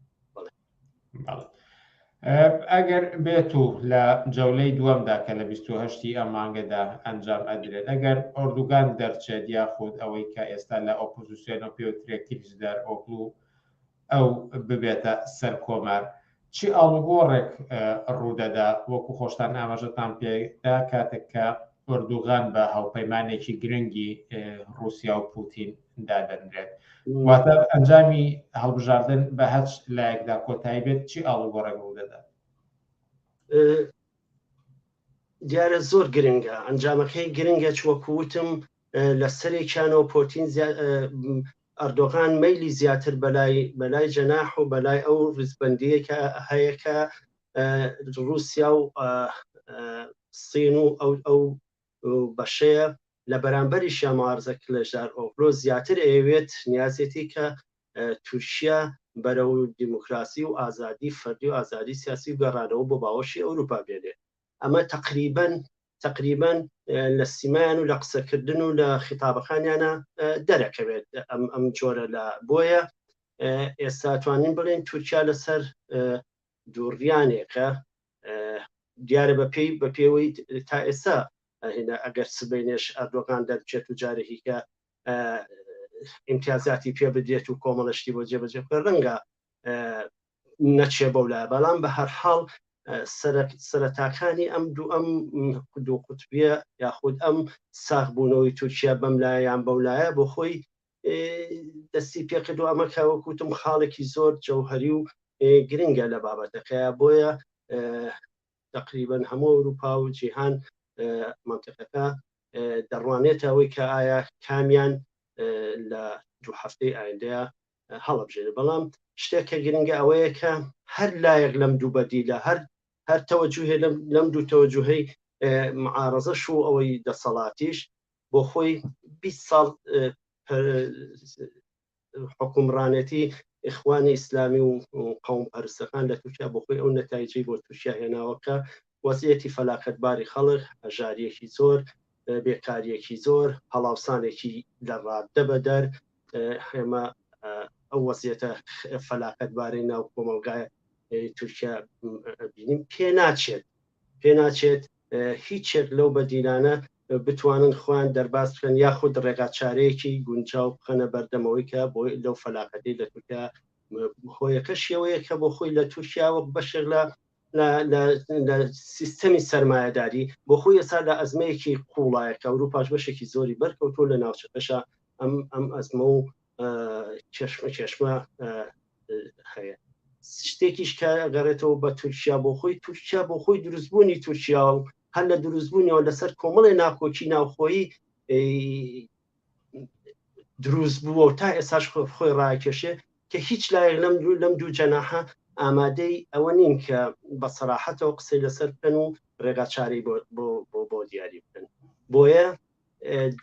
ئەگەر بێت و لە جەولەی دووەمدا کە لە 28 ئەم مانگەدا ئەنجام ئەدرێت ئەگەر ئۆردوگان دەرچێت یاخود ئەوەی کە ئێستا لە ئۆپۆزیسیۆنە پێوترێت کلیژدار ئۆکلو ئەو ببێتە سەر کۆمار چی ئاڵوگۆڕێک ڕوودەدا وەکو خۆشتان ئاماژەتان پێدا کاتێک کە ئۆردوغان بە هاوپەیمانێکی گرنگی رووسیا و پوتین دادەنرێت واتە ئەنجامی هەڵبژاردن بە هەچ لایەکدا کۆتایی بێت چی ئاڵوگۆڕێک ڕوودەدا؟ دیارە زۆر گرنگە ئەنجامەکەی گرنگە چوەکوتم لە سەرێکیانەوە پۆتین ئەردۆغان مەیلی زیاتر بەلای جەناح و بەلای ئەو ڕیزبەندیە کە هەیە کە رووسیا و سین و ئەو بەشەیە لە بەرامبەری شامارزە کلێژدار ئۆغلۆ زیاتر ئەوێت نیازێتی کە تورکیا بەرەو دیموکراسی و ئازادی فەردی و ئازادی سیاسی و گەڕانەوە بۆ باوەشی ئەوروپا بێنێت. ئەمە تقریبەن تقریبا لە سیمان و لە قسەکردن و لە خیتابەکانیانە دەرەکەوێت ئەم جۆرە لە بۆیە ئێستا توانین بڵێن تورکیا لەسەر دووڕیانێکە دیارە بە پێوەی تا ئێستا ئەگەر سبەینێش ئەردۆغان دەرچێت و جارێکیکە ئیمتیازاتی پێ بدرێت و کۆمەڵشتی بۆ جێبەجێ ڕەنگە نەچێ بەولای بەڵام بە هەر حاڵ سەرەتاکانی ئەم دوو قوتبیە یاخود ئەم ساغبوونەوەی تورکیا بەم لایەیان بەولایە بۆ خۆی دەستی پێکردو ئەمە کاوەکوتم خاڵێکی زۆر جەوهەری و گرنگە لە بابەتەکەیە بۆیە تقریبا هەموو ئەوروپا و جیهان منطقەکە دەڕوانێت ئەوەی کە ئایا کامیان لە دوو هەفتەی ئایندەیە هەڵەبژێت بەڵام شتێکە گرنگە ئەوەیە کە هەر لایەک لەم دوو بەدیلە هەر تەوەجوهێ لەم دوو تەوەجوهەی معارەزەش و ئەوەی دەسەڵاتیش بۆ خۆی 20 ساڵ حکومڕانێتی ئیخوانی ئیسلامی و قەوم پەرستەکان لە تورکیا بۆ خۆی ئەو نەتایجەی بۆ تورکیا هێناوەکە وەزعیەتی فەلاکەتباری خەڵک هەژاریەکی زۆر بێکاریەکی زۆر هەڵاوسانێکی لە ڕاددە بەدەر هێمە ئەو وەزعیەتە فەلاکەتباری ناو کۆمەلگای تورکیا بینیم پێ ناچێت هیچێک لەو بەدیلانە بتوانن خۆیان دەرباز بکەن یاخود ڕێگاچارەیەکی گونجاو بخەنە بەردەمەوەی کە بۆی لەو فەلاکەتی لە تورکیا هۆیەکە شێوەیە کە بۆ خۆی لە تورکیاوە بەشێک لە سیستەمی سەرمایەداری بۆ خۆی ئێستا لە ئەزمەیەکی قوڵایەکە ئەوروپاش بەشێکی زۆری بەرکەوتۆ لە ناوچەکەشە ئەم ئەزمە و چێشمە هەیە شتێکیش کە گەڕێتەوە بە تورکیا بۆ خۆی دروستبوونی تورکیا و هەر لە دروستبوونیەوە لەسەر کۆمەڵی ناکۆکی ناوخۆیی دروست بووە و تا ئێستاش خۆی ڕاکێشێ کە هیچ لایەک لەم دوو جەناحە ئامادەی ئەوە نین کە بە سەراحەتەوە قسەی لەسەر بکەن و ڕێگاچاری بۆ دیاری بکەن بۆیە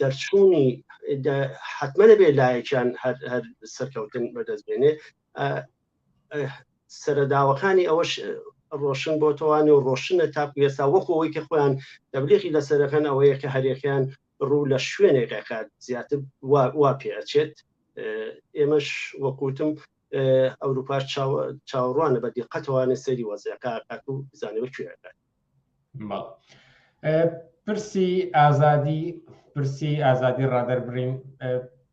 دەرچوونی حتممە بێ لایەکیان هەر سەرکەوتن بەدەستبێنێ سەرداوەکانی ئەوەش ڕۆشن بۆ تۆوانێ و ڕۆشنە تاکو ئێستا وەکەوەی کە خۆیان تەبلیغی لەسەرەکەن ئەوەیە کە هەرێکیان ڕوو لە شوێنێکە کات زیاتر وا پێچێت ئێمەش وەکوتم ئەوروپا چاوەڕوانە بە دیقەتەوانە سەری وەزیەکە کات و بزانەوە کوێەکات پرسی ئازادی ڕادەربڕین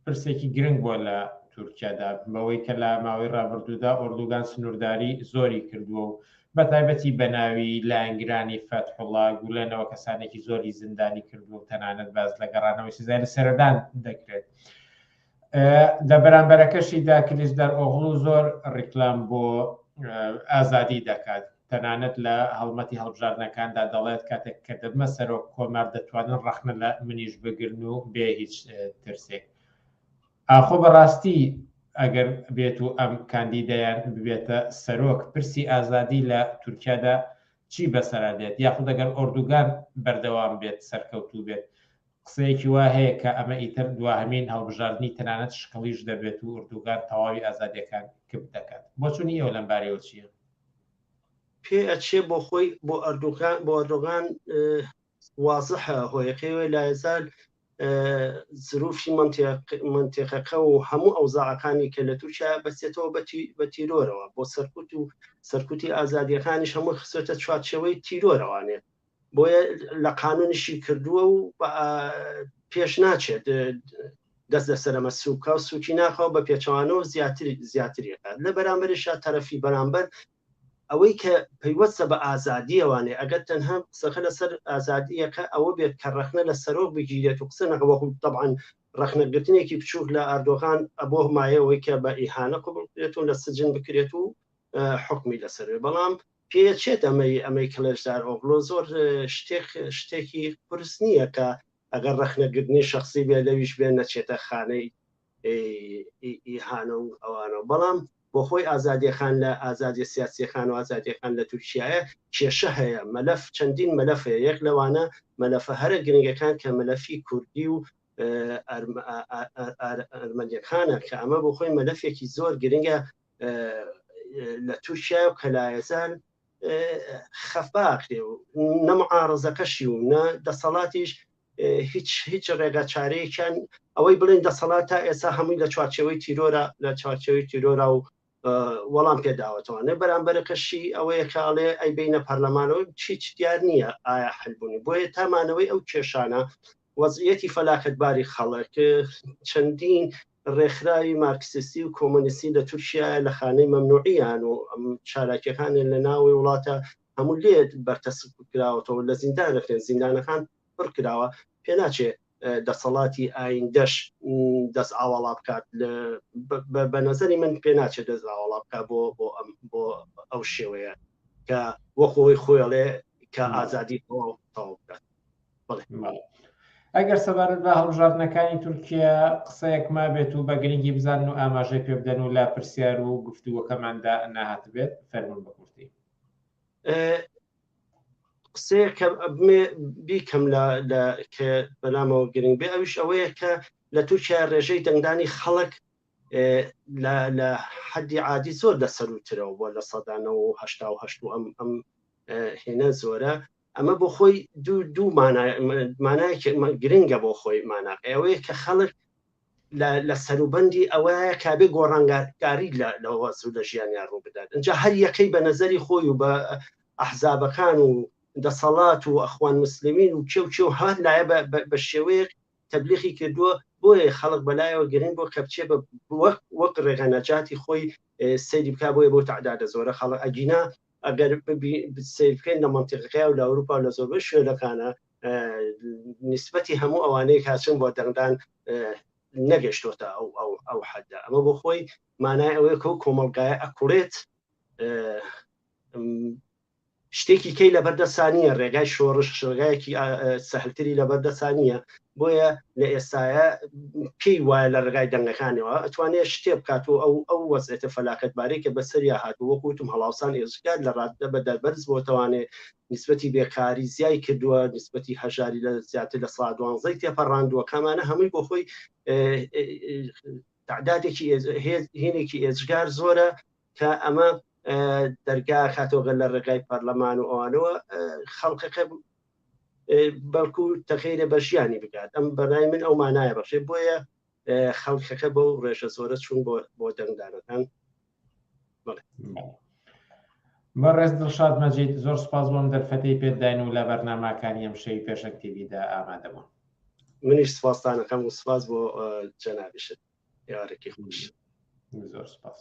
پرسێکی گرنگ بووە لە تورکیادا بەوەی کە لە ماوەی ڕابردوودا ئۆردوگان سنوورداری زۆری کردووە و بە تایبەتی بەناوی لایەنگرانی فەتحوڵڵا گولێنەوە کەسانێکی زۆری زیندانی کردو و تەنانەت باز لە گەڕانەوەی سزای لە سەردان دەکرێت لە بەرامبەرەکەشیدا کلیژدار ئۆغڵو زۆر ڕیکلام بۆ ئازادی دەکات تەنانەت لە هەڵمەتی هەڵبژاردنەکاندا دەڵێت کاتێک کە دەبمە سەرۆک کۆمار دەتوانن ڕەخنە لە منیش بگرن و بێ هیچ ترسێک ئاخۆ بەڕاستی ئەگەر بێت و ئەم کاندیدایان ببێتە سەرۆک پرسی ئازادی لە تورکیادا چی بەسەرادێت یاخود ئەگەر ئۆردوگان بەردەوام بێت سەرکەوتوو بێت قسەیەکی وا هەیە کە ئەمە ئیتر دواهەمین هەڵبژاردننی تەنانەت شکڵیش دەبێت و ئۆردوگان تەواوی ئازادیەکان کب دەکات بۆ چوونی ئەو لەم بارەوە چییە؟ پێ ئەچێ بۆ خۆی بۆ ئەردۆغان وازحە هۆیەکەی لایزال زروفی منتیقەکە و هەموو ئەوزاعەکانی کە لە تورکیا بەسێتەوە بە تیرۆرەوە بۆ سەرکوتی ئازادیەکانیش هەموو خسوێتە چوارچێوەی تیرۆرەوانێت بۆیە لە قانونیشی کردووە و پێش ناچێت دەست لەسەرەمە سوکە و سوکی ناخەوە بە پێچەوانەوە زیاتریەکات لە بەرامبەرشا تەرەفی بەرامبەر ئەوەی کە پەیوەستە بە ئازادیەوانێ ئەگەر تەنها قسەکە لەسەر ئازادیەکە ئەوە بێت کە ڕەخنە لە سەرۆک بگیرێت و قسە نەکەوەکو طبعاً ڕەخنەگرتنێکی بچووک لە ئەردۆغان ئەبۆ مایەوەی کە بە ئیهانە قبول بکرێت و لە سجن بکرێت و حکمی لەسەروێ بەڵام پێچێت ئەمەی کلێژدار ئۆغڵۆ زۆر شتێکی قورس نییە کە ئەگەر ڕەخنەگرتنی شخصی بێ لەویش بێن نەچێتە خانەی ئیهانە و ئەوانە بەڵام بۆ خۆی ئازادیەکان لە ئازادی سیاسیەکان و ئازادیەکان لە تورکیایە کێشە هەیە مەلەف چەندین مەلەف هەیە یەک لەوانە مەلەفە هەرە گرنگەکان کە مەلەفی کوردی و ئەرمەنیەکانە کە ئەمە بۆ خۆی مەلەفێکی زۆر گرنگە لە تورکیا و کە لایەزال خەفاقێ و نەمعارەزەکەشی و نە دەسەڵاتیش هیچ ڕێگە چارەیەکیان ئەوەی بڵێن دەسەڵات تا ئێستا هەمووی لە چوارچێوەی تیرۆرا و وەڵام پێداوەتەوە بەرامبەرەکەشی ئەوەیە کاڵێ ئەی بینە پەرلەمانەوەی هیچ دیار نییە ئایا حلبوونی بۆیە تامانەوەی ئەو کێشانە وەزعیەتی فەلاکەتباری خەڵک چەندین ڕێکخراوی مارکسیستی و کۆمۆنیستی لە تورکیا لە خانەی مەمنوعیان و ئەم چالاکیەکانیان لە ناوی وڵاتە هەموو لێت بەرتەسب کراوەتەوە لە زیندانەکەن زیندانەکان پڕ کراوە پێناچێت دەسەڵاتی ئایندەش دەست ئاوەڵا بکات بە نەزەری من پێناچێت دەست ئاوەڵا بکات بۆ ئەو شێوەیە کە وەخۆی خۆیڵێ کە ئازادی تەواو بکات. ئەگەر سەبارەت بە هەڵبژاردنەکانی تورکیا قسەیەک ما بێت و بە گرنگی بزانن و ئاماژەی پێ بدەن و لا پرسیار و گفتووەکەماندا ناهات بێت فەرمون بە کورتی. قسەیەکە بیکەم کە بەلامەوە گرنگ بێ ئەوش ئەوەیە کە لە تورکیا ڕێژەی دەنگدانی خەڵک لە حەدی عادی زۆر دەسەروترەوە بۆ لە سەدانە و هەشتا و هەشت و ئەم هێنە زۆرە ئەمە بۆ خۆی دوو مانایەکی گرنگە بۆ خۆی ماناقی ئەوەیە کە خەڵک لە سەروبەندی ئەوەیە کابێ گۆڕانگاری لە وەزر لە ژیانیان ڕوو بدات اینجا هەر یەکەی بە نەزەری خۆی و بە ئەحزابەکان و دەسەڵات و ئەخوان مسلمین و کێو هەر لایە بە شێوەیەک تەبلیغی کردووە بۆیە خەڵک بەلایەوە گرنگ بۆ کە بچێ وەک ڕێگەنەجاتی خۆی سەیری بکات بۆیە بۆ تعدادە زۆرە خەڵک ئەگینا ئەگەر سیر بکەین لە مەنتیقەکە و لە ئەوروپا لە زۆربەی شوێنەکانە نیسبەتی هەموو ئەوانەیە کاچن بۆ دەنگدان نەگەشتۆتە ئەو حەددا ئەمە بۆ خۆی مانای ئەوەیە کە کۆمەڵگایە ئەکوڕێت شتێکی کەی لە بەردەسانیە ڕێگای شۆڕش ڕێگایەکی سەهلتری لە بەردەسانیە بۆیە لە ئێستاە پێی وایە لە ڕێگای دەنگەکانەوە ئەتوانێت شتێ بکات و ئەو وەزعێتە فەلاکەتبارەی کە بەسەریا هاتووە وەکوتم هەڵاوسان ئێزگار لە ڕاددە بە دەربەرز بۆ توانێت نیسبەتی بێکاری زیای کردووە نیسبەتی هەژاری لە زیاتر لە ساڵ 12 تێپەڕاندووە کامانە هەمووی بۆ خۆی تعدادێکی هێنێکی ئێزگار زۆرە کە ئەمە دەرگا کاتۆگە لە ڕێگای پەرلەمان و ئەوانەوە خەڵقەکە بەڵکو تەخیرە بە ژیانی بکات ئەم بەنای من ئەو مانایە بەخشێ بۆیە خەڵکەکە بۆ ڕێژە زۆرە چوون بۆ دەنگدانەکان. بەڕێز دڵشاد مەجید زۆر سوپاس بۆم دەرفەتەی پێداین و لە بەرنامەکانی ئەم شەوی پێشەک تیڤیدا ئامادەبوون. منیش سوپاسدانەکەم و سوپاس بۆ جەنابیشت یارێکی خۆش. زۆر سوپاس.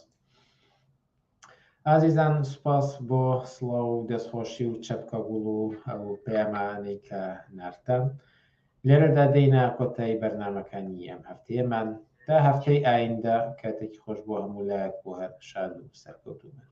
ئازیزان سوپاس بۆ سڵاو و دەستخۆشی و چەپکە گوڵ و ئەو پەیامانەی کە نارتەم لێرەدا دەینا کۆتایی بەرنامەکانی ئەم هەفتەیەمان تا هەفتەی ئایندە کاتێکی خۆش بۆ هەموو لایەک بۆ هەر شاد و سەرکەوتوو بن.